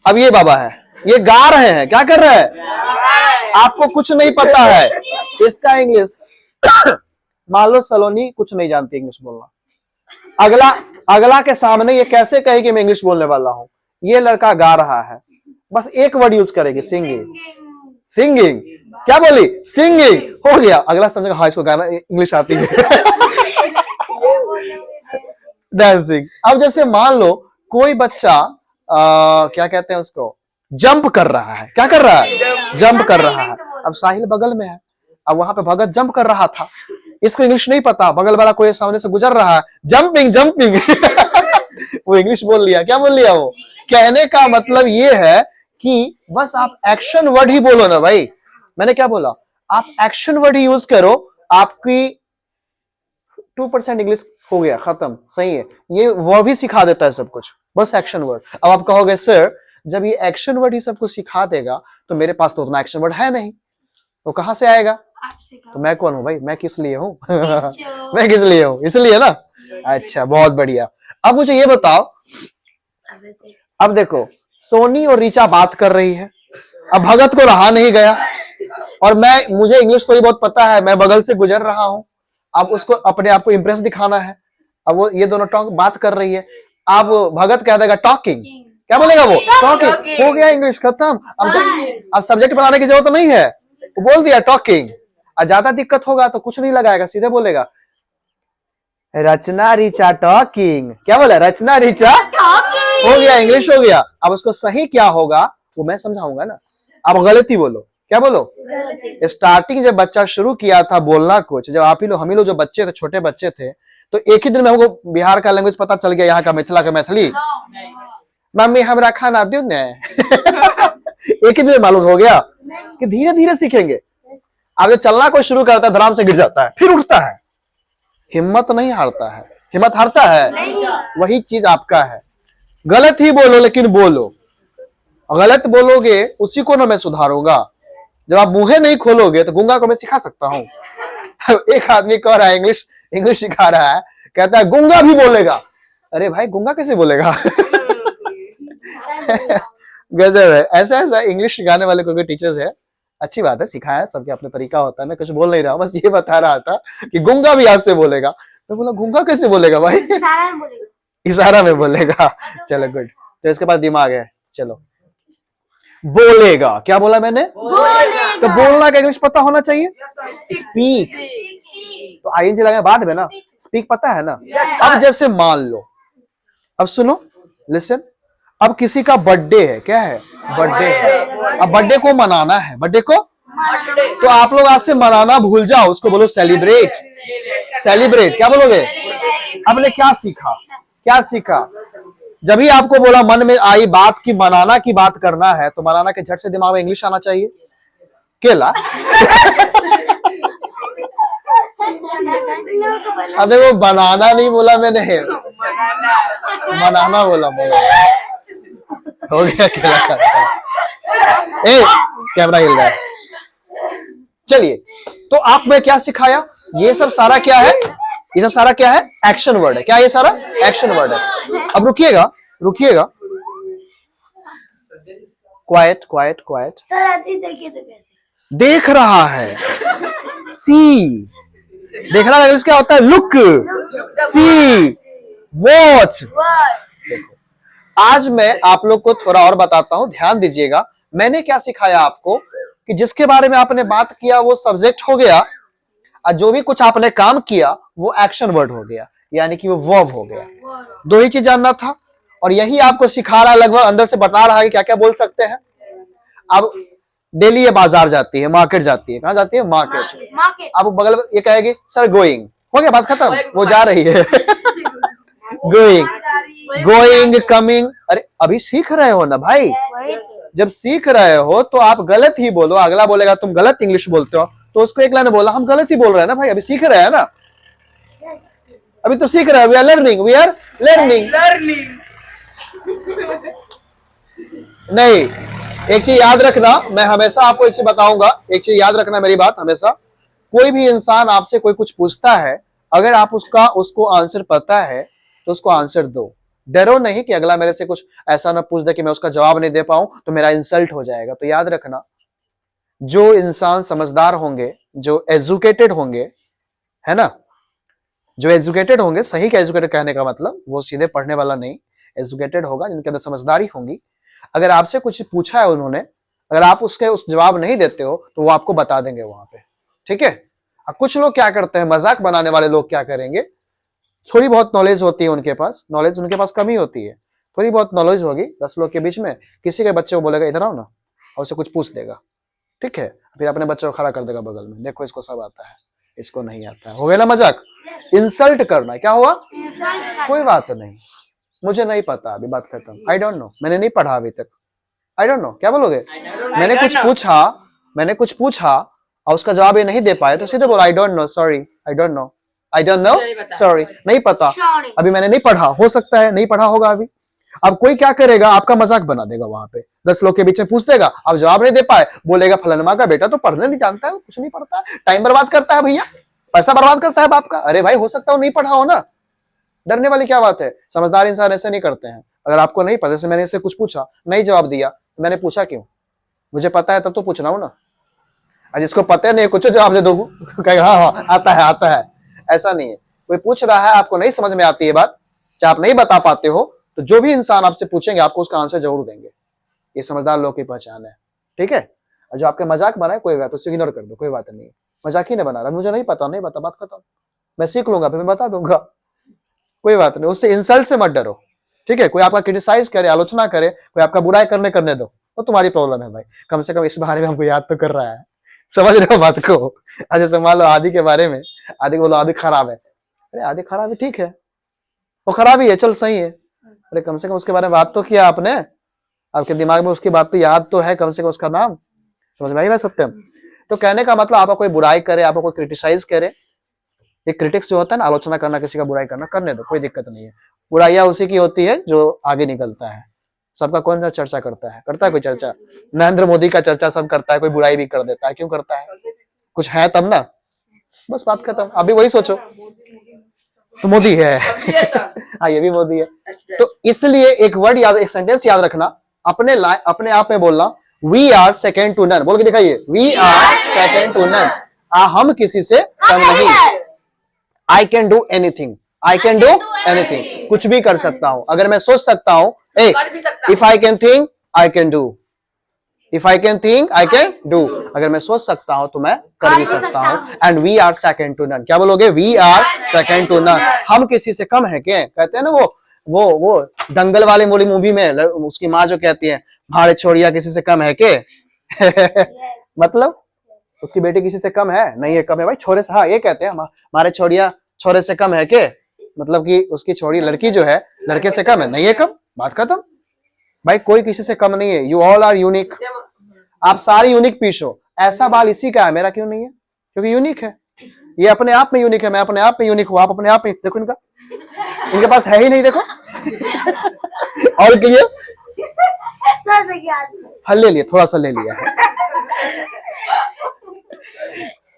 अब ये बाबा है, ये गा रहे हैं, क्या कर रहे हैं? आपको कुछ नहीं पता है इसका इंग्लिश। मान लो सलोनी कुछ नहीं जानती इंग्लिश बोलना, अगला के सामने ये कैसे कहेगी मैं इंग्लिश बोलने वाला हूं? ये लड़का गा रहा है, बस एक वर्ड यूज करेगी, सिंगिंग। सिंगिंग, क्या बोली? सिंगिंग। हो गया, अगला समझेगा हाँ इसको गाना इंग्लिश आती है। डांसिंग। अब जैसे मान लो कोई बच्चा क्या कहते हैं उसको, जंप कर रहा है, क्या कर रहा है? जंप कर रहा है। अब साहिल बगल में है, अब वहां पे भगत जंप कर रहा था, इसको इंग्लिश नहीं पता, बगल वाला कोई सामने से गुजर रहा है, जंपिंग जंपिंग। वो इंग्लिश बोल लिया, क्या बोल लिया वो? कहने का मतलब ये है कि बस आप एक्शन वर्ड ही बोलो ना भाई। मैंने क्या बोला? आप एक्शन वर्ड ही यूज करो, आपकी 2% इंग्लिश हो गया, खत्म। सही है, ये वो भी सिखा देता है सब कुछ, बस एक्शन वर्ड। अब आप कहोगे सर जब ये एक्शन वर्ड ही सब कुछ सिखा देगा तो मेरे पास तो उतना एक्शन वर्ड है नहीं, तो कहां से आएगा? तो मैं कौन हूं भाई, मैं किस लिए हूं? मैं किस लिए हूं? इसलिए ना। अच्छा बहुत बढ़िया। अब मुझे ये बताओ, अब देखो सोनी और रीचा बात कर रही है, अब भगत को रहा नहीं गया, और मुझे इंग्लिश थोड़ी बहुत पता है, मैं बगल से गुजर रहा हूं, अब उसको अपने आप को इंप्रेस दिखाना है। अब वो ये दोनों बात कर रही है, अब भगत कह देगा टॉकिंग, क्या बोलेगा वो? टॉकिंग। हो गया इंग्लिश खत्म। अब सब्जेक्ट बनाने की जरूरत नहीं है, तो बोल दिया टॉकिंग। और ज्यादा दिक्कत होगा तो कुछ नहीं लगाएगा, सीधे बोलेगा रचना रीचा टॉकिंग। क्या बोला? रचना रीचा हो गया, इंग्लिश हो गया। अब उसको सही क्या होगा वो मैं समझाऊंगा ना। अब गलती बोलो, क्या बोलो? स्टार्टिंग जब बच्चा शुरू किया था बोलना कुछ, जब आप ही लोग हम ही लोग जो बच्चे थे, छोटे बच्चे थे, तो एक ही दिन में हमको बिहार का लैंग्वेज पता चल गया, यहाँ का मिथिला का मैथिली। मम्मी हमरा खाना दो ने। एक ही दिन में मालूम हो गया कि धीरे धीरे सीखेंगे। अब जब चलना कोई शुरू करता है धराम से गिर जाता है, फिर उठता है, हिम्मत नहीं हारता है। हिम्मत हारता है? वही चीज आपका है। गलत ही बोलो लेकिन बोलो, गलत बोलोगे उसी को ना मैं सुधारूंगा। जब आप मुंह नहीं खोलोगे तो गूंगा को मैं सिखा सकता हूं। एक आदमी कह रहा है इंग्लिश सिखा रहा है, कहता है गूंगा भी बोलेगा। अरे भाई गूंगा कैसे बोलेगा? गजब है। ऐसा इंग्लिश सिखाने वाले कोई टीचर्स है, अच्छी बात है, सिखाया, सबके अपने तरीका होता है, मैं कुछ बोल नहीं रहा हूँ, बस ये बता रहा था कि गूंगा भी आज से बोलेगा। तो बोला गूंगा कैसे बोलेगा भाई? सारा में बोलेगा। इशारा में बोलेगा। चलो गुड। तो इसके पास दिमाग है। चलो बोलेगा, क्या बोला मैंने? बोलेगा। तो बोलना क्या कुछ पता होना चाहिए। स्पीक, तो आईएनजी लगा बाद में ना, स्पीक पता है ना। अब जैसे मान लो, अब सुनो, लिसन, अब किसी का बर्थडे है, क्या है? बर्थडे है। अब बर्थडे को मनाना है, बर्थडे को, तो आप लोग आज से मनाना भूल जाओ, उसको बोलो सेलिब्रेट। सेलिब्रेट क्या बोलोगे? आपने क्या सीखा? क्या सीखा? जब ही आपको बोला, मन में आई बात की मनाना की बात करना है, तो मनाना के झट से दिमाग में इंग्लिश आना चाहिए। केला। अबे वो बनाना नहीं बोला मैंने, मनाना बोला। हो गया केला का। ए कैमरा हिल रहा है। चलिए, तो आप में क्या सिखाया? ये सब सारा क्या है? ये सब सारा क्या है? एक्शन वर्ड है। क्या ये सारा एक्शन वर्ड है? अब रुकिएगा, रुकिएगा, क्वाइट क्वाइट क्वाइट। सर आती देखिए तो कैसे देख रहा है, सी, देखना है क्या होता है? लुक, सी, वॉच। देखो, आज मैं आप लोग को थोड़ा और बताता हूं, ध्यान दीजिएगा। मैंने क्या सिखाया आपको कि जिसके बारे में आपने बात किया वो सब्जेक्ट हो गया, और जो भी कुछ आपने काम किया वो एक्शन वर्ड हो गया, यानी कि वो वर्ब हो गया। दो ही चीज जानना था, और यही आपको सिखा रहा है, लगभग अंदर से बता रहा है कि क्या क्या बोल सकते हैं। अब डेली ये बाजार जाती है, मार्केट जाती है, कहाँ जाती है? मार्केट। मार्केट। अब बगल में ये कहेगी सर गोइंग, हो गया, बात खत्म, वो जा रही है। Going, going, coming. अरे अभी सीख रहे हो ना भाई, जब सीख रहे हो तो आप गलत ही बोलो, अगला बोलेगा तुम गलत इंग्लिश बोलते हो, तो उसको एक लाइन बोला हम गलत ही बोल रहे हैं ना भाई, अभी सीख रहे हैं ना, अभी तो सीख रहे हैं। We are learning, we are learning. नहीं, एक चीज याद रखना, मैं हमेशा आपको एक चीज बताऊंगा, एक चीज याद रखना मेरी बात हमेशा। कोई भी इंसान आपसे कोई कुछ पूछता है, अगर आप उसको आंसर पता है तो उसको आंसर दो। डरो नहीं कि अगला मेरे से कुछ ऐसा ना पूछ दे कि मैं उसका जवाब नहीं दे पाऊं तो मेरा इंसल्ट हो जाएगा। तो याद रखना, जो इंसान समझदार होंगे, जो एजुकेटेड होंगे, है ना, जो एजुकेटेड होंगे, सही का एजुकेटेड कहने का मतलब वो सीधे पढ़ने वाला नहीं, एजुकेटेड होगा, जिनके अंदर समझदारी होंगी। अगर आपसे कुछ पूछा है उन्होंने, अगर आप उसके उस जवाब नहीं देते हो तो वो आपको बता देंगे वहां पे, ठीक है। अब कुछ लोग क्या करते हैं, मजाक बनाने वाले लोग क्या करेंगे, थोड़ी बहुत नॉलेज होती है उनके पास, नॉलेज उनके पास कमी होती है, थोड़ी बहुत नॉलेज होगी 10 लोग के बीच में, किसी के बच्चे को बोलेगा इधर आओ ना, और उसे कुछ पूछ देगा, ठीक है, फिर अपने बच्चे को खड़ा कर देगा बगल में, देखो इसको सब आता है, इसको नहीं आता है, हो गया ना मजाक। इंसल्ट करना, क्या हुआ? कोई बात नहीं, मुझे नहीं पता, अभी बात खत्म, आई डोंट नो, मैंने नहीं पढ़ा अभी तक, आई डोंट नो, क्या बोलोगे? मैंने कुछ पूछा और उसका जवाब ये नहीं दे पाए तो सीधे बोला I don't know, sorry, I don't know, I don't know, sorry, नहीं पता, अभी मैंने नहीं पढ़ा, हो सकता है नहीं पढ़ा होगा अभी। अब कोई क्या करेगा, आपका मजाक बना देगा वहां पे, 10 लोग के बीच में पूछ देगा, अब जवाब नहीं दे पाए, बोलेगा फलनमा का बेटा तो पढ़ने नहीं जानता है, कुछ नहीं पढ़ता, टाइम बर्बाद करता है भैया, पैसा बर्बाद करता है बाप का। अरे भाई हो सकता है वो नहीं पढ़ा हो ना, डरने वाली क्या बात है, समझदार इंसान ऐसे नहीं करते हैं। अगर आपको नहीं पता, जैसे मैंने इससे कुछ पूछा, नहीं जवाब दिया, तो मैंने पूछा क्यों? मुझे पता है तब तो पूछ रहा हूं ना, और जिसको पता नहीं कुछ जवाब दे दो, कहेगा हाँ आता है, ऐसा नहीं है। कोई पूछ रहा है, आपको नहीं समझ में आती है बात, चाहे आप नहीं बता पाते हो, तो जो भी इंसान आपसे पूछेंगे आपको उसका आंसर जरूर देंगे, ये समझदार लोग की पहचान है, ठीक है। और जो आपके मजाक बनाए कोई बात, उससे इग्नोर कर दो, कोई बात नहीं, मजाक ही नहीं बना रहा, मुझे नहीं पता, नहीं बता, बात खत्म, मैं सीख लूंगा फिर मैं बता दूंगा, कोई बात नहीं, उससे इंसल्ट से मत डरो, ठीक है। कोई आपका क्रिटिसाइज करे, आलोचना करे, कोई आपका बुराई करने दो, तो तुम्हारी प्रॉब्लम है भाई, कम से कम इस बारे में हमको याद तो कर रहा है, समझ रहे हो बात को। जैसे मान लो आदि के बारे में, आदि को बोलो आदि खराब है, अरे आदि खराब है, ठीक है, वो खराब ही है, चल सही है, अरे कम से कम उसके बारे में बात तो किया आपने, आपके दिमाग में उसकी बात तो याद तो है, कम से कम उसका नाम, समझ में आई बात सत्यम। तो कहने का मतलब आपका कोई बुराई करे, आपको कोई क्रिटिसाइज करे, ये क्रिटिक्स जो होता है ना, आलोचना करना, किसी का बुराई करना, करने दो, कोई दिक्कत नहीं है। बुराइयां उसी की होती है जो आगे निकलता है, सबका कौन सा चर्चा करता है कोई चर्चा, नरेंद्र मोदी का चर्चा सब करता है, कोई बुराई भी कर देता है, क्यों करता है? कुछ है तब ना, बस बात खत्म। अभी वही सोचो तो मोदी है, हाँ ये भी मोदी है। तो इसलिए एक वर्ड याद, एक सेंटेंस याद रखना, अपने आप में बोलना, we are second to none, बोल के दिखाइए, we are second to none, हम किसी से कम नहीं। I can do anything, I can do anything, कुछ भी कर सकता हूं, अगर मैं सोच सकता हूं, if I can think I can do, if I can think I can do, अगर मैं सोच सकता हूं तो मैं कर भी सकता हूं। And we are second to none, क्या बोलोगे, we are second to none, हम किसी से कम है क्या, कहते हैं ना वो दंगल वाले मूवी में उसकी माँ जो कहती है, भाड़े छोड़िया किसी से कम है के मतलब उसकी बेटी किसी से कम है, नहीं है, कम है भाई छोरे से, हाँ ये कहते हैं हमारे छोड़िया छोरे से कम है के, मतलब कि उसकी छोड़ी लड़की जो है लड़के से कम है, नहीं है कम, बात खत्म भाई, कोई किसी से कम नहीं है, यू ऑल आर यूनिक, आप सारे यूनिक पीस हो, ऐसा बाल इसी का है, मेरा क्यों नहीं है, क्योंकि यूनिक है, ये अपने आप में यूनिक है, मैं अपने आप में यूनिक हूं, आप अपने आप में, देखो इनका, इनके पास है ही नहीं, देखो और क्लियर, हल ले लिया, थोड़ा सा ले लिया है,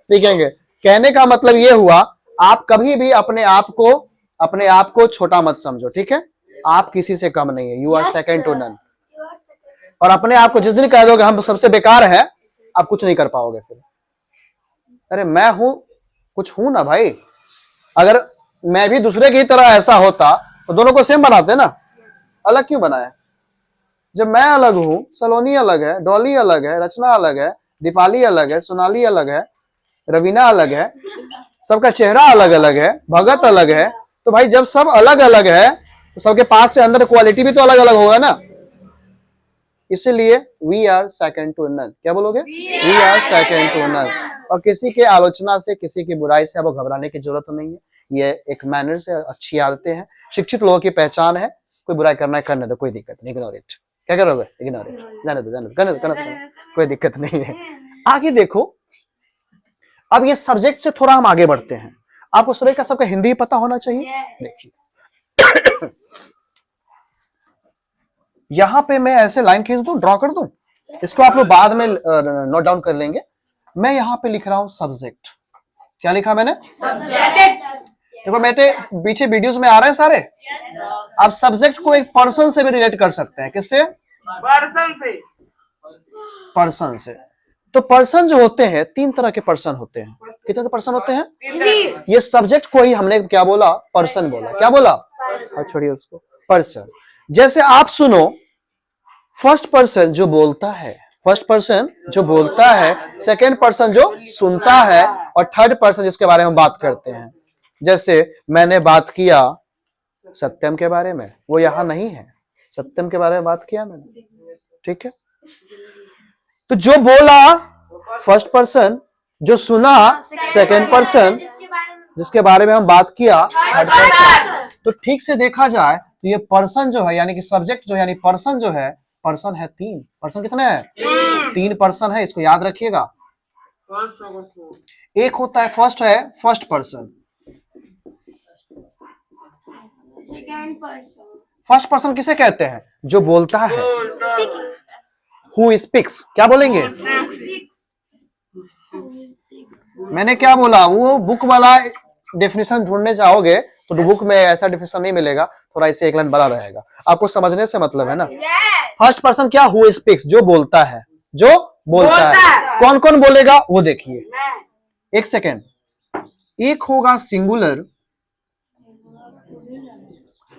सीखेंगे, कहने का मतलब ये हुआ, आप कभी भी अपने आप को छोटा मत समझो, ठीक है, आप किसी से कम नहीं है, you are second to none, और अपने आप को जिस दिन कह दोगे हम सबसे बेकार है, आप कुछ नहीं कर पाओगे फिर, अरे मैं हूं, कुछ हूं ना भाई, अगर मैं भी दूसरे की तरह ऐसा होता तो दोनों को सेम बनाते ना, अलग क्यों बनाया, जब मैं अलग हूं, सलोनी अलग है, डॉली अलग है, रचना अलग है, दीपाली अलग है, सोनाली अलग है, रवीना अलग है, सबका चेहरा अलग अलग है, भगत अलग है, तो भाई जब सब अलग अलग है तो सबके पास से अंदर क्वालिटी भी तो अलग अलग होगा ना, इसीलिए we are second to none, क्या बोलोगे, we are second to none, और किसी के आलोचना से, किसी की बुराई से आपको घबराने की जरूरत नहीं है, ये एक मैनर से अच्छी आदतें हैं, शिक्षित लोगों की पहचान है, कोई बुराई करना है करने दो, कोई दिक्कत नहीं, इग्नोर इट, क्या करोगे, इग्नोर इट, जाने दो, कोई दिक्कत नहीं है। आगे देखो, अब ये सब्जेक्ट से थोड़ा हम आगे बढ़ते हैं, आपको सुरेख का सबका हिंदी पता होना चाहिए, देखिए यहां पे मैं ऐसे लाइन खींच दूं, ड्रॉ कर दूं, इसको आप लोग बाद में नोट डाउन कर लेंगे, मैं यहां पे लिख रहा हूं सब्जेक्ट, क्या लिखा मैंने, देखो बेटे पीछे वीडियोस में आ रहे हैं सारे, आप सब्जेक्ट को एक पर्सन से भी रिलेट कर सकते हैं, किससे, पर्सन से, तो पर्सन जो होते हैं, 3 तरह के पर्सन होते हैं, कितने पर्सन होते हैं, ये सब्जेक्ट को ही हमने क्या बोला, पर्सन बोला, क्या बोला, छोड़िए उसको, पर्सन, जैसे आप सुनो, फर्स्ट पर्सन जो बोलता है, फर्स्ट पर्सन जो बोलता है, सेकेंड पर्सन जो सुनता है, और थर्ड पर्सन जिसके बारे में बात करते हैं, जैसे मैंने बात किया सत्यम के बारे में, वो यहां नहीं है, सत्यम के बारे में बात किया मैंने, ठीक है, तो जो बोला फर्स्ट पर्सन, जो सुना सेकेंड पर्सन, जिसके बारे में हम बात किया थर्ड पर्सन, तो ठीक से देखा जाए तो ये पर्सन जो है, यानी कि सब्जेक्ट जो है, यानी पर्सन जो है, पर्सन है 3, पर्सन कितने हैं, 3 पर्सन है, इसको याद रखिएगा, एक होता है फर्स्ट है फर्स्ट पर्सन, फर्स्ट पर्सन किसे कहते हैं, जो बोलता है, हु स्पीक्स, क्या बोलेंगे, मैंने क्या बोला, वो बुक वाला डेफिनेशन ढूंढने जाओगे तो बुक में ऐसा डेफिनेशन नहीं मिलेगा, थोड़ा इसे एक लाइन बड़ा रहेगा, आपको समझने से मतलब है ना, फर्स्ट पर्सन क्या, हु स्पीक्स, जो बोलता है, जो बोलता है, कौन कौन बोलेगा वो देखिए, एक सेकेंड, एक होगा सिंगुलर,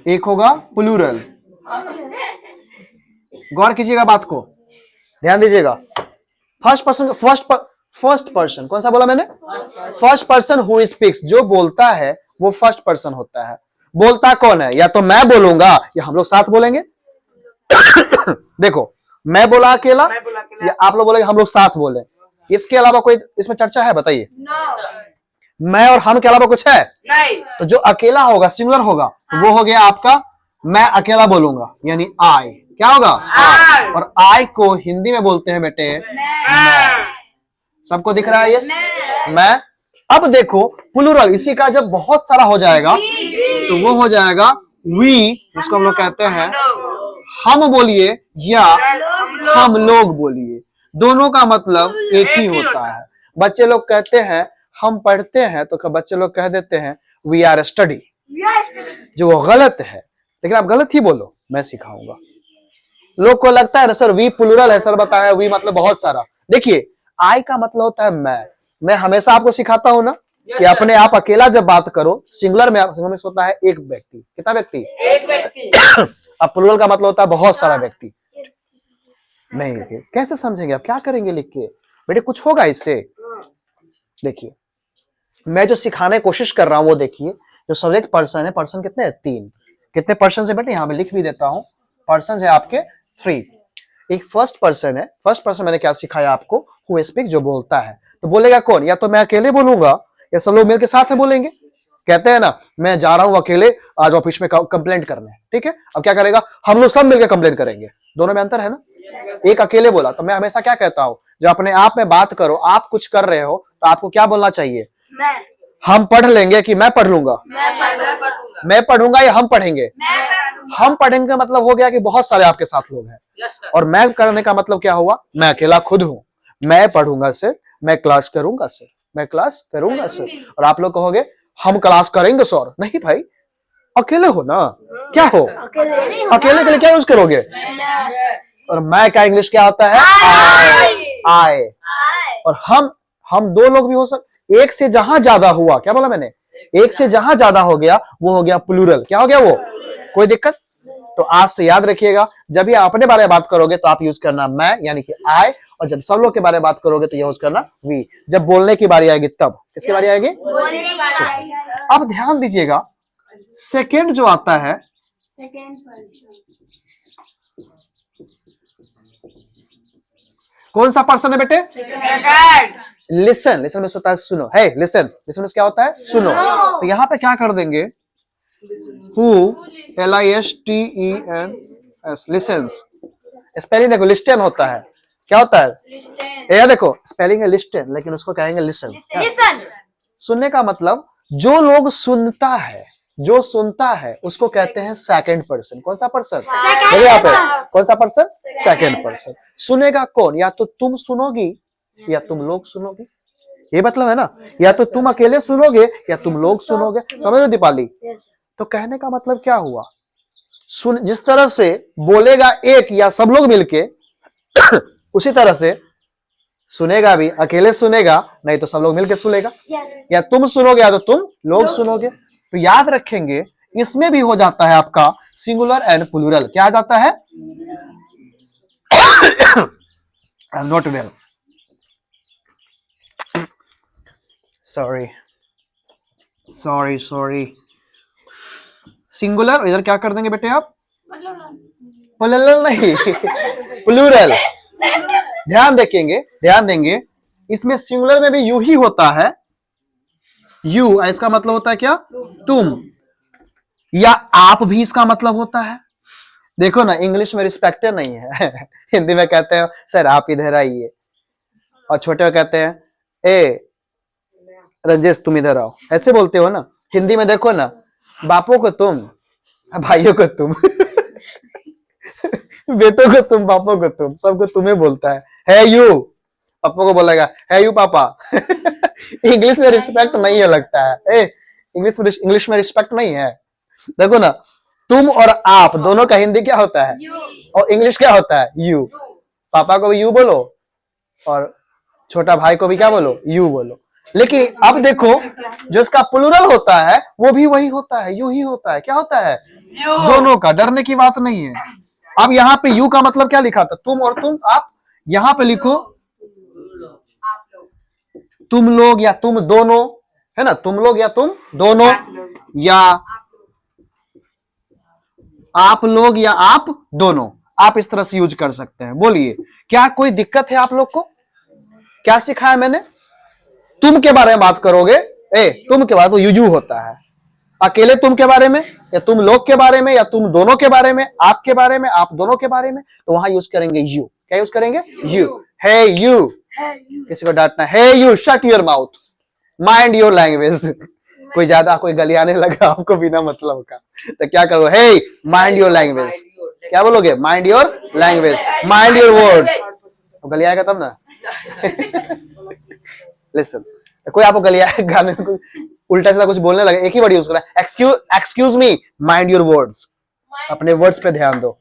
एक होगा प्लूरल, गौर कीजिएगा बात को, ध्यान दीजिएगा, फर्स्ट पर्सन, फर्स्ट पर्सन कौन सा बोला मैंने, फर्स्ट पर्सन हु स्पीक्स, जो बोलता है वो फर्स्ट पर्सन होता है, बोलता कौन है, या तो मैं बोलूंगा या हम लोग साथ बोलेंगे देखो मैं बोला अकेला या आप लोग बोलेंगे हम लोग साथ बोले, इसके अलावा कोई इसमें चर्चा है, बताइए, मैं और हम के अलावा कुछ है नहीं, तो जो अकेला होगा, सिंगुलर होगा, वो हो गया आपका, मैं अकेला बोलूंगा, यानी आई, क्या होगा, आई, और आई को हिंदी में बोलते हैं बेटे मैं, सबको दिख रहा है ये, मैं, अब देखो प्लूरल, इसी का जब बहुत सारा हो जाएगा तो वो हो जाएगा वी, जिसको हम लोग कहते हैं हम बोलिए या हम लोग बोलिए, दोनों का मतलब एक ही होता है, बच्चे लोग कहते हैं हम पढ़ते हैं, तो बच्चे लोग कह देते हैं वी आर स्टडी, जो वो गलत है, लेकिन आप गलत ही बोलो, मैं सिखाऊंगा, लोग को लगता है ना सर वी प्लूरल है, सर बताया वी मतलब बहुत सारा। देखिए आई का मतलब होता है मैं हमेशा आपको सिखाता हूं ना कि अपने आप अकेला जब बात करो सिंगुलर में होता है एक व्यक्ति। कितना व्यक्ति? एक व्यक्ति। अब प्लूरल का मतलब होता है बहुत सारा व्यक्ति। नहीं कैसे समझेंगे आप, क्या करेंगे लिख के? बेटे कुछ होगा इससे? देखिए मैं जो सिखाने की कोशिश कर रहा हूं वो देखिए, जो सब्जेक्ट पर्सन है, पर्सन कितने हैं? 3। कितने पर्सन है बेटे? यहां पे लिख भी देता हूं, पर्सन है आपके 3। एक फर्स्ट पर्सन है। फर्स्ट पर्सन मैंने क्या सिखाया आपको? हु स्पीक, जो बोलता है। तो बोलेगा कौन? या तो मैं अकेले बोलूंगा या सब लोग मिलकर साथ में बोलेंगे। कहते हैं ना मैं जा रहा हूं अकेले आज ऑफिस में कंप्लेंट करने, ठीक है? अब क्या करेगा? हम लोग सब मिलकर कंप्लेंट करेंगे। दोनों में अंतर है ना। एक अकेले बोला तो मैं हमेशा क्या कहता हूं, जब अपने आप में बात करो, आप कुछ कर रहे हो तो आपको क्या बोलना चाहिए? मैं हम पढ़ लेंगे कि मैं पढ़ लूंगा? मैं पढ़ूंगा या हम पढ़ेंगे? हम पढ़ेंगे मतलब हो गया कि बहुत सारे आपके साथ लोग हैं। और मैं करने का मतलब क्या हुआ? मैं अकेला खुद हूं। मैं पढ़ूंगा सर, मैं क्लास करूंगा सर, मैं क्लास करूंगा सर। और आप लोग कहोगे हम क्लास करेंगे सर। नहीं भाई, अकेले हो ना, क्या हो? अकेले के लिए क्या यूज करोगे? और मैं का इंग्लिश क्या होता है? आई। और हम 2 लोग भी हो सकते। एक से जहां ज्यादा हुआ, क्या बोला मैंने? एक से जहां ज्यादा हो गया वो हो गया प्लूरल। क्या हो गया वो? कोई दिक्कत? तो आज से याद रखिएगा, जब भी अपने बारे में बात करोगे तो आप यूज करना मैं यानी कि आई, और जब सब लोग के बारे में बात करोगे तो यूज करना वी। जब बोलने की बारी आएगी तब किसकी बारी आएगी? अब ध्यान दीजिएगा, सेकेंड जो आता है, कौन सा पर्सन है बेटे? लिसन। लिसन में होता है सुनो। है लिसन। लिसन में क्या होता है? सुनो। तो यहां पे क्या कर देंगे? Who, LISTENS, lessons. स्पेलिंग देखो लिस्टन होता है। क्या होता है? ये देखो स्पेलिंग है लिस्टन, लेकिन उसको कहेंगे लिसन। सुनने का मतलब जो लोग सुनता है, जो सुनता है उसको कहते हैं सेकंड पर्सन। कौन सा पर्सन? बोलिए यहाँ पे, कौन सा पर्सन? Second person. सुनेगा कौन? या तो तुम सुनोगी या तुम लोग सुनोगे। ये मतलब है ना, या तो तुम अकेले सुनोगे या तुम लोग सुनोगे। समझ लो दीपाली? तो कहने का मतलब क्या हुआ? सुन जिस तरह से बोलेगा एक या सब लोग मिलके उसी तरह से सुनेगा भी, अकेले सुनेगा नहीं तो सब लोग मिलके सुनेगा। या तुम सुनोगे या तो तुम लोग सुनोगे। तो याद रखेंगे इसमें भी हो जाता है आपका सिंगुलर एंड प्लूरल। क्या आ जाता है? I am not well, sorry sorry sorry. Singular इधर क्या कर देंगे बेटे आप? प्लूरल नहीं प्लूरल। ध्यान देखेंगे, ध्यान देंगे, इसमें सिंगुलर में भी यू ही होता है। यू इसका मतलब होता है क्या? तुम। या आप भी इसका मतलब होता है। देखो ना इंग्लिश में रिस्पेक्ट नहीं है हिंदी में कहते हैं सर आप इधर आइए, और छोटे में कहते हैं ए रंजेश तुम इधर आओ। ऐसे बोलते हो ना। हिंदी में देखो ना, बापों को तुम, भाइयों को तुम बेटों को तुम, बापों को तुम, सबको तुम्हें बोलता है यू। पापा को बोलेगा है यू पापा इंग्लिश में रिस्पेक्ट नहीं है लगता है। इंग्लिश में रिस्पेक्ट नहीं है। देखो ना, तुम और आप दोनों का हिंदी क्या होता है? और इंग्लिश क्या होता है? यू। पापा को भी यू बोलो और छोटा भाई को भी क्या बोलो? यू बोलो। लेकिन अब देखो जो इसका प्लूरल होता है वो भी वही होता है, यू ही होता है। क्या होता है? दोनों का। डरने की बात नहीं है। अब यहाँ पे यू का मतलब क्या लिखा था? तुम और तुम। आप यहाँ पे लिखो तुम लोग या तुम दोनों, है ना? तुम लोग या तुम दोनों, या आप लोग या आप दोनों। आप इस तरह से यूज कर सकते हैं। बोलिए क्या कोई दिक्कत है आप लोग को? क्या सिखाया मैंने? तुम के बारे में बात करोगे, तुम के बाद वो यू होता है। अकेले तुम के बारे में या तुम लोग के बारे में या तुम दोनों के बारे में, आप के बारे में, आप दोनों के बारे में, तो वहां यूज करेंगे यू। क्या यूज करेंगे? यू। Hey you. किसी को डांटना, hey you shut your mouth, mind your language. कोई ज्यादा कोई गलियाने लगा आपको बिना मतलब का, तो क्या करो? Hey mind your language. क्या बोलोगे? Mind your language, mind your words. गलियाएगा तब ना लिसन। कोई आपको गलिया गाने को उल्टा सीधा कुछ बोलने लगे, एक ही वर्ड यूज करा, excuse me, mind your words. अपने वर्ड्स पे ध्यान दो।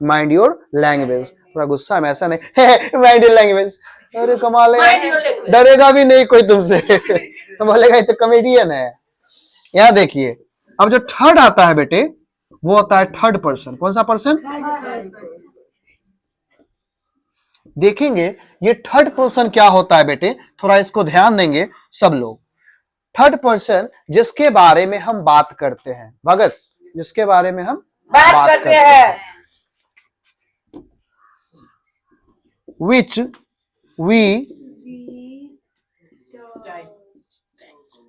Mind your language. थोड़ा गुस्सा में ऐसा नहीं माइंड योर लैंग्वेज, अरे कमाल है, डरेगा भी नहीं कोई तुमसे तो बोलेगा ये तो कॉमेडियन है। यहाँ देखिए, अब जो थर्ड आता है बेटे वो होता है थर्ड पर्सन। कौन सा पर्सन? देखेंगे ये थर्ड पर्सन क्या होता है बेटे, थोड़ा इसको ध्यान देंगे सब लोग। थर्ड पर्सन जिसके बारे में हम बात करते हैं, भगत, जिसके बारे में हम बात करते हैं, which we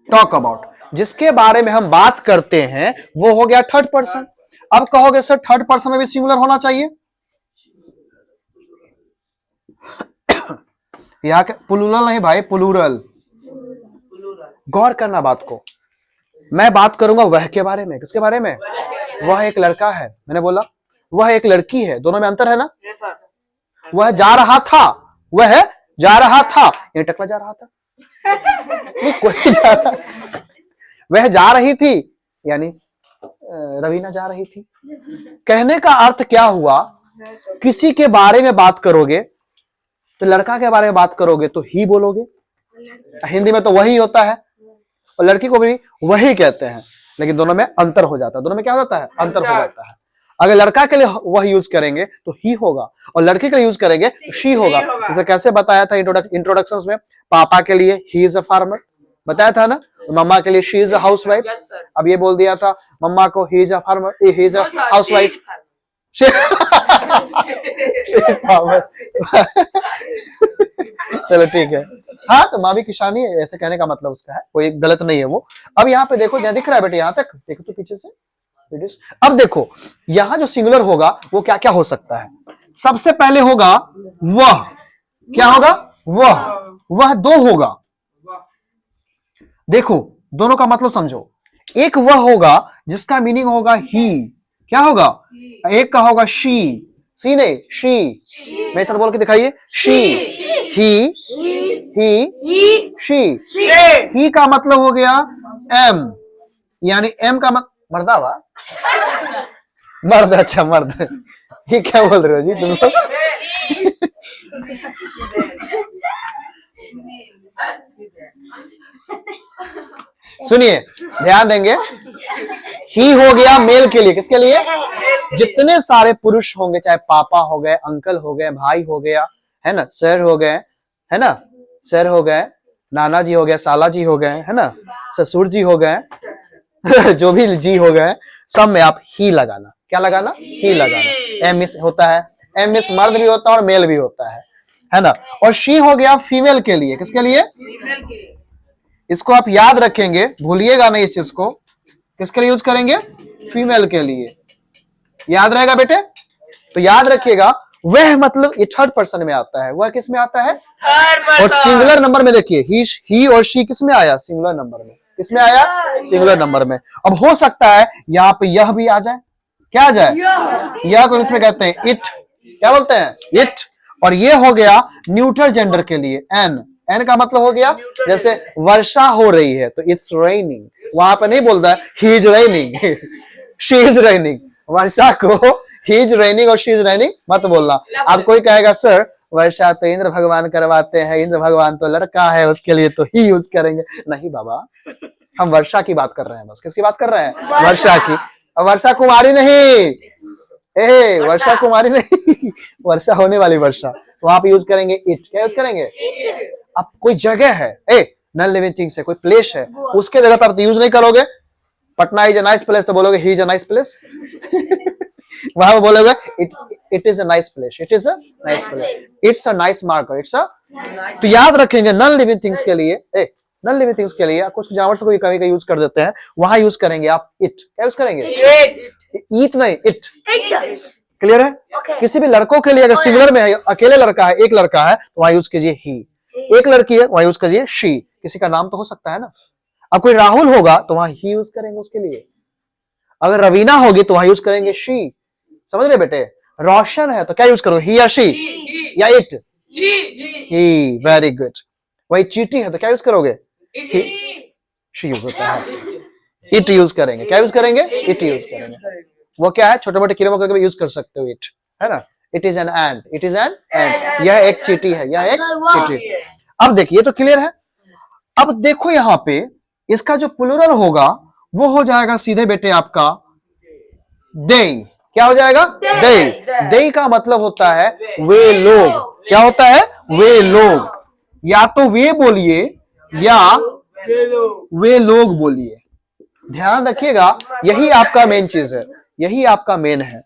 talk about, जिसके बारे में हम बात करते हैं वो हो गया थर्ड पर्सन। अब कहोगे सर थर्ड पर्सन में भी सिंगुलर होना चाहिए, यहाँ के प्लूरल नहीं भाई, प्लूरल। गौर करना बात को, मैं बात करूंगा वह के बारे में। किसके बारे में? वह एक लड़का है, मैंने बोला वह एक लड़की है, दोनों में अंतर है ना। वह जा रहा था, वह जा रहा था, ये टकला जा रहा था कोई जा रहा, वह जा रही थी यानी रवीना जा रही थी। कहने का अर्थ क्या हुआ, किसी के बारे में बात करोगे तो लड़का के बारे में बात करोगे तो ही बोलोगे, हिंदी में तो वही होता है, और लड़की को भी वही कहते हैं, लेकिन दोनों में अंतर हो जाता है। दोनों में क्या हो जाता है? अंतर हो जाता है। अगर लड़का के लिए वह यूज करेंगे तो ही होगा, और लड़की के लिए यूज करेंगे तो शी होगा। जैसे कैसे बताया था इंट्रोडक्शंस में, पापा के लिए ही इज अ फार्मर बताया था ना, मम्मा के लिए शी इज अ हाउसवाइफ। अब ये बोल दिया था मम्मा को he is a farmer, he is a housewife. चलो ठीक है, हाँ तो माँ भी किसानी है, ऐसे कहने का मतलब उसका है, कोई गलत नहीं है वो। अब यहाँ पे देखो, दिख रहा है बेटे, यहाँ तक देखो तो पीछे से। अब देखो यहां जो सिंगुलर होगा वो क्या क्या हो सकता है। सबसे पहले होगा वह, क्या होगा? वह दो होगा। देखो दोनों का मतलब समझो, एक वह होगा जिसका मीनिंग होगा ही, क्या होगा? एक का होगा शी, सी नहीं शी, मेरे साथ बोल के दिखाइए, शी, ही, शी। ही का मतलब हो गया एम, यानी एम का मतलब मर्दावा, मर्द, अच्छा मर्द। ये क्या बोल रहे हो जी तुम लोग? सुनिए ध्यान देंगे, ही हो गया मेल के लिए। किसके लिए? जितने सारे पुरुष होंगे, चाहे पापा हो गए, अंकल हो गए, भाई हो गया, है ना, सर हो गए, है ना, सर हो गए, नाना जी हो गए, साला जी हो गए, है ना, ससुर जी हो गए जो भी जी हो गए, सब में आप ही लगाना। क्या लगाना? ही लगाना। एम मिस होता है, एम मिस मर्द भी होता है और मेल भी होता है ना। और शी हो गया फीमेल के लिए। किसके लिए? इसको आप याद रखेंगे, भूलिएगा नहीं इस चीज को। किसके लिए यूज करेंगे? फीमेल के लिए। याद रहेगा बेटे, तो याद रखिएगा। वह मतलब ये थर्ड पर्सन में आता है, वह किस में आता है? और सिंगुलर नंबर में देखिए, ही और शी किस में आया? सिंगुलर नंबर में। किसमें आया? सिंगुलर नंबर में। अब हो सकता है यहाँ पे यह भी आ जाए। क्या आ जाए? यह को इसमें कहते हैं इट, क्या बोलते हैं? इट। और ये हो गया न्यूट्रल जेंडर के लिए एन। एन का मतलब हो गया, जैसे वर्षा हो रही है तो इट्स रेनिंग, वहां पे नहीं बोलता है he is raining, she is raining. Varsha को ही इज रेनिंग और शी इज रेनिंग मत बोलना। अब कोई कहेगा सर वर्षा तो इंद्र भगवान करवाते हैं, इंद्र भगवान तो लड़का है, उसके लिए तो ही यूज करेंगे। नहीं बाबा, हम वर्षा की बात कर रहे हैं, बस किसकी बात कर रहे हैं? वर्षा की। अब वर्षा कुमारी नहीं, वर्षा कुमारी नहीं, वर्षा होने वाली वर्षा, तो आप यूज करेंगे इट। क्या यूज करेंगे? अब कोई जगह है, नॉन लिविंग थिंग्स है, कोई प्लेस है, उसके जगह पर आप यूज नहीं करोगे। Patna is a nice place तो बोलोगे he is a nice place. वहां बोलोगे it is a nice place, it is a nice place, it's a nice marker, it's a. तो याद रखेंगे नॉन लिविंग थिंग्स के लिए, नॉन लिविंग थिंग्स के लिए कुछ जानवर से कोई कभी का यूज कर देते हैं, वहां यूज करेंगे आप इट। क्या यूज करेंगे? ईट नहीं, इट। क्लियर है? किसी भी लड़कों के लिए अगर सिंगुलर में है, अकेले लड़का है, एक लड़का है, तो वहां यूज कीजिए ही। एक लड़की है वहां यूज कीजिए शी। किसी का नाम तो हो सकता है ना। अब कोई राहुल होगा तो वहां ही यूज करेंगे उसके लिए। अगर रवीना होगी तो वहां यूज करेंगे शी। समझ रहे बेटे? रोशन है तो क्या यूज करो? ही या शी या इट? ही। Very good. वही चीटी है तो क्या यूज करोगे? शी यूज होता है। इट यूज करेंगे। क्या यूज करेंगे? इट यूज करेंगे। वो क्या है? छोटे मोटे कीड़े मकोड़े यूज कर सकते हो इट, है ना, it is an ant, it is an ant, यह एक चींटी है, यह एक सर, वो चींटी। अब देखिए तो क्लियर है। अब देखो यहाँ पे इसका जो प्लूरल होगा वो हो जाएगा सीधे बेटे आपका दे। क्या हो जाएगा? दे। दे का मतलब होता है वे लोग। क्या होता है? वे लोग। या तो वे बोलिए या वे लोग बोलिए। ध्यान रखिएगा, यही आपका मेन चीज है, यही आपका मेन है।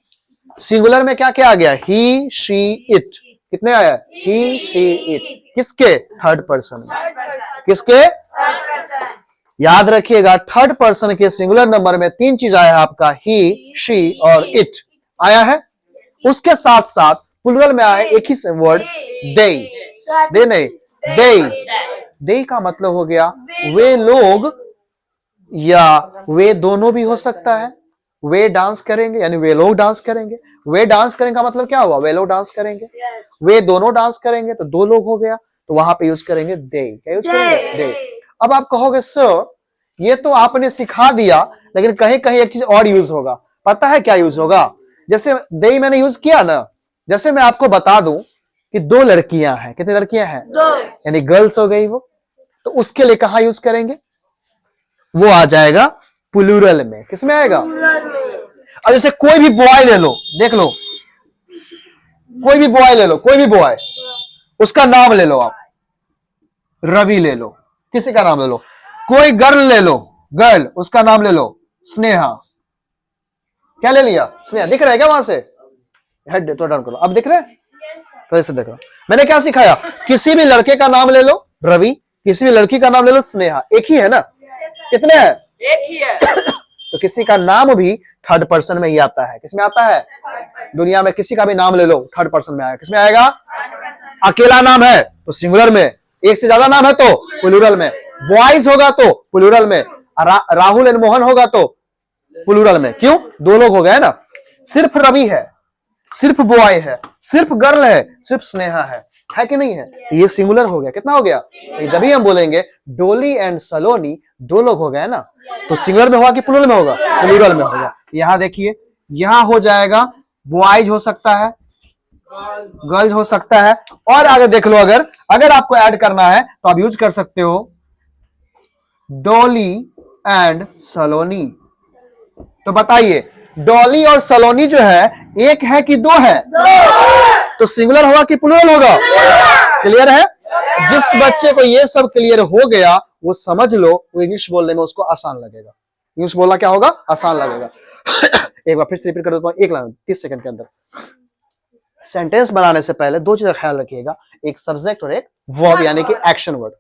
सिंगुलर में क्या क्या आ गया? ही, शी, इट। कितने आया? ही, शी, इट। किसके? थर्ड पर्सन में। किसके? याद रखिएगा, थर्ड पर्सन के सिंगुलर नंबर में तीन चीज आया है आपका, ही, शी और इट आया है। उसके साथ साथ प्लूरल में आया है एक ही वर्ड, दे। दे नहीं, दे। दे का मतलब हो गया वे लोग, या वे दोनों भी हो सकता है। वे डांस करेंगे यानी वे लोग डांस करेंगे। वे डांस करेंगे का मतलब क्या हुआ? वे लोग डांस करेंगे। वे दोनों डांस करेंगे तो दो लोग हो गया, तो वहां पे यूज करेंगे दे। क्या यूज करेंगे? दे। अब आप कहोगे सर ये तो आपने सिखा दिया, लेकिन कहीं कहीं एक चीज और यूज होगा। पता है क्या यूज होगा? जैसे दे मैंने यूज किया ना, जैसे मैं आपको बता दूं कि दो लड़कियां हैं। कितनी लड़कियां हैं? यानी गर्ल्स हो गई वो, तो उसके लिए कहां यूज करेंगे? वो आ जाएगा प्लूरल में। किसमें आएगा? अब जैसे कोई भी बॉय ले लो, देख लो, कोई भी बॉय ले लो, कोई भी बॉय, उसका नाम ले लो आप, रवि ले लो, किसी का नाम ले लो। कोई गर्ल ले लो, गर्ल, उसका नाम ले लो स्नेहा। क्या ले लिया? स्नेहा। दिख रहा है क्या वहां से? हेड तो डाउन करो, अब दिख रहा है? तो ऐसे देखो, मैंने क्या सिखाया? किसी भी लड़के का नाम ले लो रवि, किसी भी लड़की का नाम ले लो स्नेहा। एक ही है ना? कितने हैं? एक ही है। तो किसी का नाम भी थर्ड पर्सन में ही आता है। किसमें आता है? दुनिया में किसी का भी नाम ले लो, थर्ड पर्सन में आएगा। किसमें आएगा? अकेला नाम है तो सिंगुलर में, एक से ज्यादा नाम है तो प्लूरल में, बॉयज होगा तो प्लूरल में, राहुल एंड मोहन होगा तो प्लूरल में। क्यों? दो लोग हो गए ना। सिर्फ रवि है, सिर्फ बॉय है, सिर्फ गर्ल है, सिर्फ स्नेहा है कि नहीं है? ये सिंगुलर हो गया। कितना हो गया? जब भी हम बोलेंगे डोली एंड सलोनी, दो लोग हो गए ना, तो सिंगुलर में होगा कि प्लूरल में होगा? प्लूरल में होगा। यहां देखिए, यहां हो जाएगा बॉयज हो सकता है, गर्ल्स हो सकता है, और आगे देख लो, अगर आपको ऐड करना है तो आप यूज कर सकते हो डॉली एंड सलोनी। तो बताइए, डॉली और सलोनी जो है एक है कि दो है? तो सिंगुलर होगा कि प्लूरल होगा? क्लियर है? जिस बच्चे को ये सब क्लियर हो गया वो समझ लो, वो इंग्लिश बोलने में उसको आसान लगेगा। इंग्लिश बोलना क्या होगा? आसान लगेगा। एक बार फिर से रिपीट कर देता हूं, एक लाइन 30 सेकंड के अंदर। सेंटेंस बनाने से पहले दो चीज का ख्याल रखिएगा, एक सब्जेक्ट और एक वर्ब, यानी कि एक्शन वर्ड।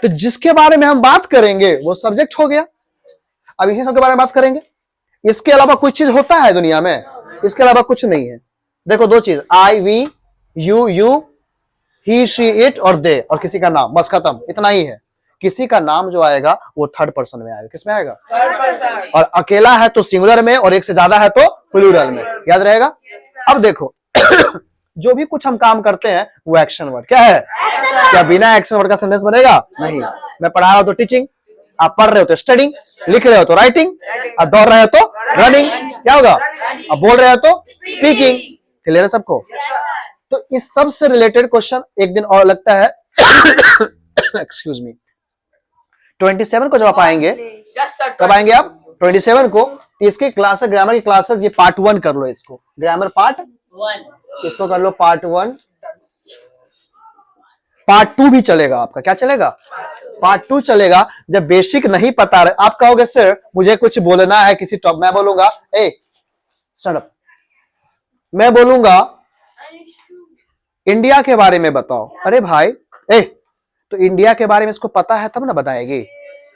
तो जिसके बारे में हम बात करेंगे वो सब्जेक्ट हो गया। अब इसी सब के बारे में बात करेंगे। इसके अलावा कुछ चीज होता है दुनिया में? इसके अलावा कुछ नहीं है। देखो दो चीज, I, we, you, he, she, it और दे, और किसी का नाम, बस खत्म, इतना ही है। किसी का नाम जो आएगा वो थर्ड पर्सन में आएगा। किसमें आएगा? Third person. और अकेला है तो सिंगुलर में, और एक से ज्यादा है तो प्लूरल में। याद रहेगा? अब देखो जो भी कुछ हम काम करते हैं वो एक्शन वर्ड। क्या है? क्या बिना एक्शन वर्ड का सेंटेंस बनेगा? नहीं। मैं पढ़ा रहा हूं तो टीचिंग, आप पढ़ रहे हो तो स्टडिंग, लिख रहे हो तो राइटिंग, आप दौड़ रहे हो तो रनिंग। क्या होगा? आप बोल रहे हो तो स्पीकिंग। क्लियर है सबको? तो इस सब से रिलेटेड क्वेश्चन एक दिन और लगता है एक्सक्यूज मी, 27 को जब आप आएंगे, कब आएंगे आप? 27 को। इसके क्लासेस, ग्रामर की क्लासेस, ये पार्ट 1 कर लो, इसको ग्रामर पार्ट 1, इसको कर लो पार्ट 1। पार्ट 2 भी चलेगा आपका। क्या चलेगा? पार्ट 2 चलेगा। जब बेसिक नहीं पता रहे, आप कहोगे सर मुझे कुछ बोलना है किसी टॉप, मैं बोलूंगा ए स्टैंड अप, मैं बोलूंगा इंडिया के बारे में बताओ। अरे भाई ए, तो इंडिया के बारे में इसको पता है तब ना बताएगी।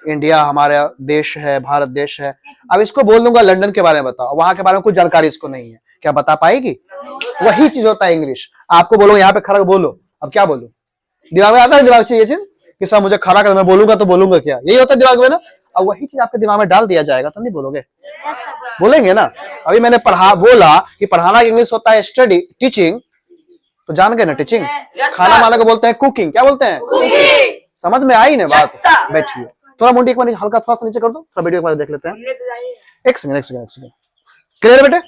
इंडिया हमारा देश है, भारत देश है। अब इसको बोल दूंगा लंदन के बारे में बताओ, वहां के बारे में कोई जानकारी इसको नहीं है, क्या बता पाएगी? वही चीज होता है इंग्लिश। आपको बोलो यहाँ पे खड़ा बोलो, अब क्या बोलूं? दिमाग में आता है, दिमाग से ये चीज कि सब मुझे खड़ा कर, मैं बोलूंगा तो बोलूंगा क्या? यही होता है दिमाग में ना। अब वही चीज आपके दिमाग में डाल दिया जाएगा तो नहीं बोलोगे? बोलेंगे ना। अभी मैंने बोला कि पढ़ाना इंग्लिश होता है स्टडी, टीचिंग, तो जान गए ना टीचिंग। खाना वाना को बोलते हैं कुकिंग। क्या बोलते हैं? कुकिंग। समझ में आई ना बात? बैठिए, थोड़ा मुंडी एक बार हल्का थोड़ा सा नीचे कर दो, थोड़ा वीडियो एक बार देख लेते हैं। एक सेकंड। क्लियर बेटे?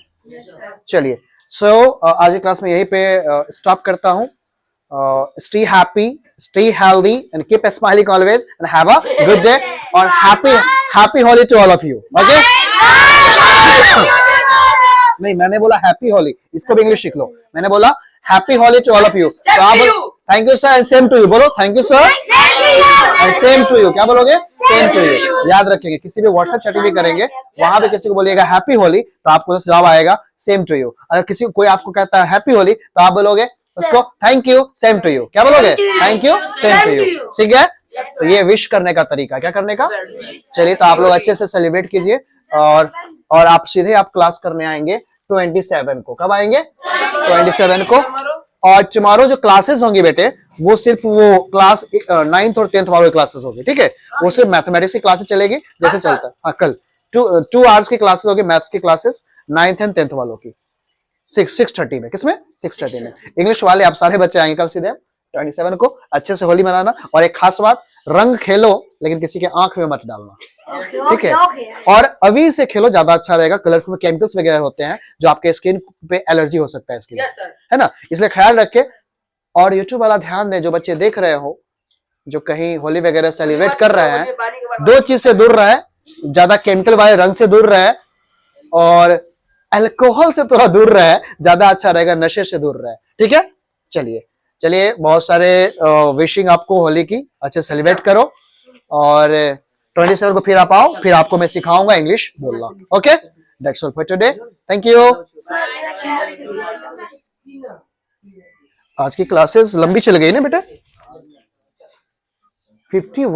चलिए सो आज की क्लास में यहीं पे स्टॉप करता हूँ. Stay happy, stay healthy, and keep smiling always, and have a good day. और happy Holi to all of you. Okay? नहीं, मैंने बोला हैप्पी होली, इसको भी इंग्लिश सीख लो. मैंने बोला happy Holi to all of you. तो आप thank you sir and same to you बोलो. Thank you sir and same to you. क्या बोलोगे? Same to you. याद रखेंगे, किसी भी व्हाट्सएप चैटिंग भी करेंगे, वहां पे किसी को बोलिएगा हैप्पी होली, तो आपको जवाब आएगा सेम टू यू. अगर किसी कोई आपको कहता है हैप्पी होली, तो आप बोलोगे उसको thank you same to you. क्या बोलोगे? Thank you same to you. ठीक है? तो ये विश करने का तरीका, क्या करने का. चलिए, तो आप लोग अच्छे से सेलिब्रेट कीजिए. और आप सीधे आप क्लास करने आएंगे 27 को. कब आएंगे? 27 को. और टुमारो जो क्लासेस होंगी बेटे, वो सिर्फ वो क्लास 9th और 10th वालों क्लासेस होगी. ठीक है? वो सिर्फ मैथमेटिक्स की क्लासेस चलेगी जैसे चलता है. हाँ, कल 2 आवर्स की क्लासेस होगी, मैथ्स की क्लासेस 9th एंड 10th वालों की 6:30 में. किसमें? 6:30 में. इंग्लिश वाले आप सारे बच्चे आएंगे कल सीधे 27 को. अच्छे से होली मनाना. और एक खास बात, रंग खेलो लेकिन किसी के आंख में मत डालना. ठीक है? और अभी से खेलो, ज्यादा अच्छा रहेगा. कलरफुल केमिकल्स वगैरह होते हैं जो आपके स्किन पे एलर्जी हो सकता है इसके, है ना. इसलिए ख्याल रखे. और यूट्यूब वाला ध्यान दें, जो बच्चे देख रहे हो, जो कहीं होली वगैरह सेलिब्रेट कर रहे हैं, 2 चीज से दूर रहे. ज्यादा केमिकल वाले रंग से दूर रहे और अल्कोहल से थोड़ा दूर रहे. ज्यादा अच्छा रहेगा. नशे से दूर रहे. ठीक है? चलिए, बहुत सारे विशिंग आपको होली की. अच्छे सेलिब्रेट करो. और 27 को फिर आप आओ, फिर आपको मैं सिखाऊंगा इंग्लिश बोलना. Okay, that's all for today. Thank you. आज की क्लासेस लंबी चल गई ना बेटा. 51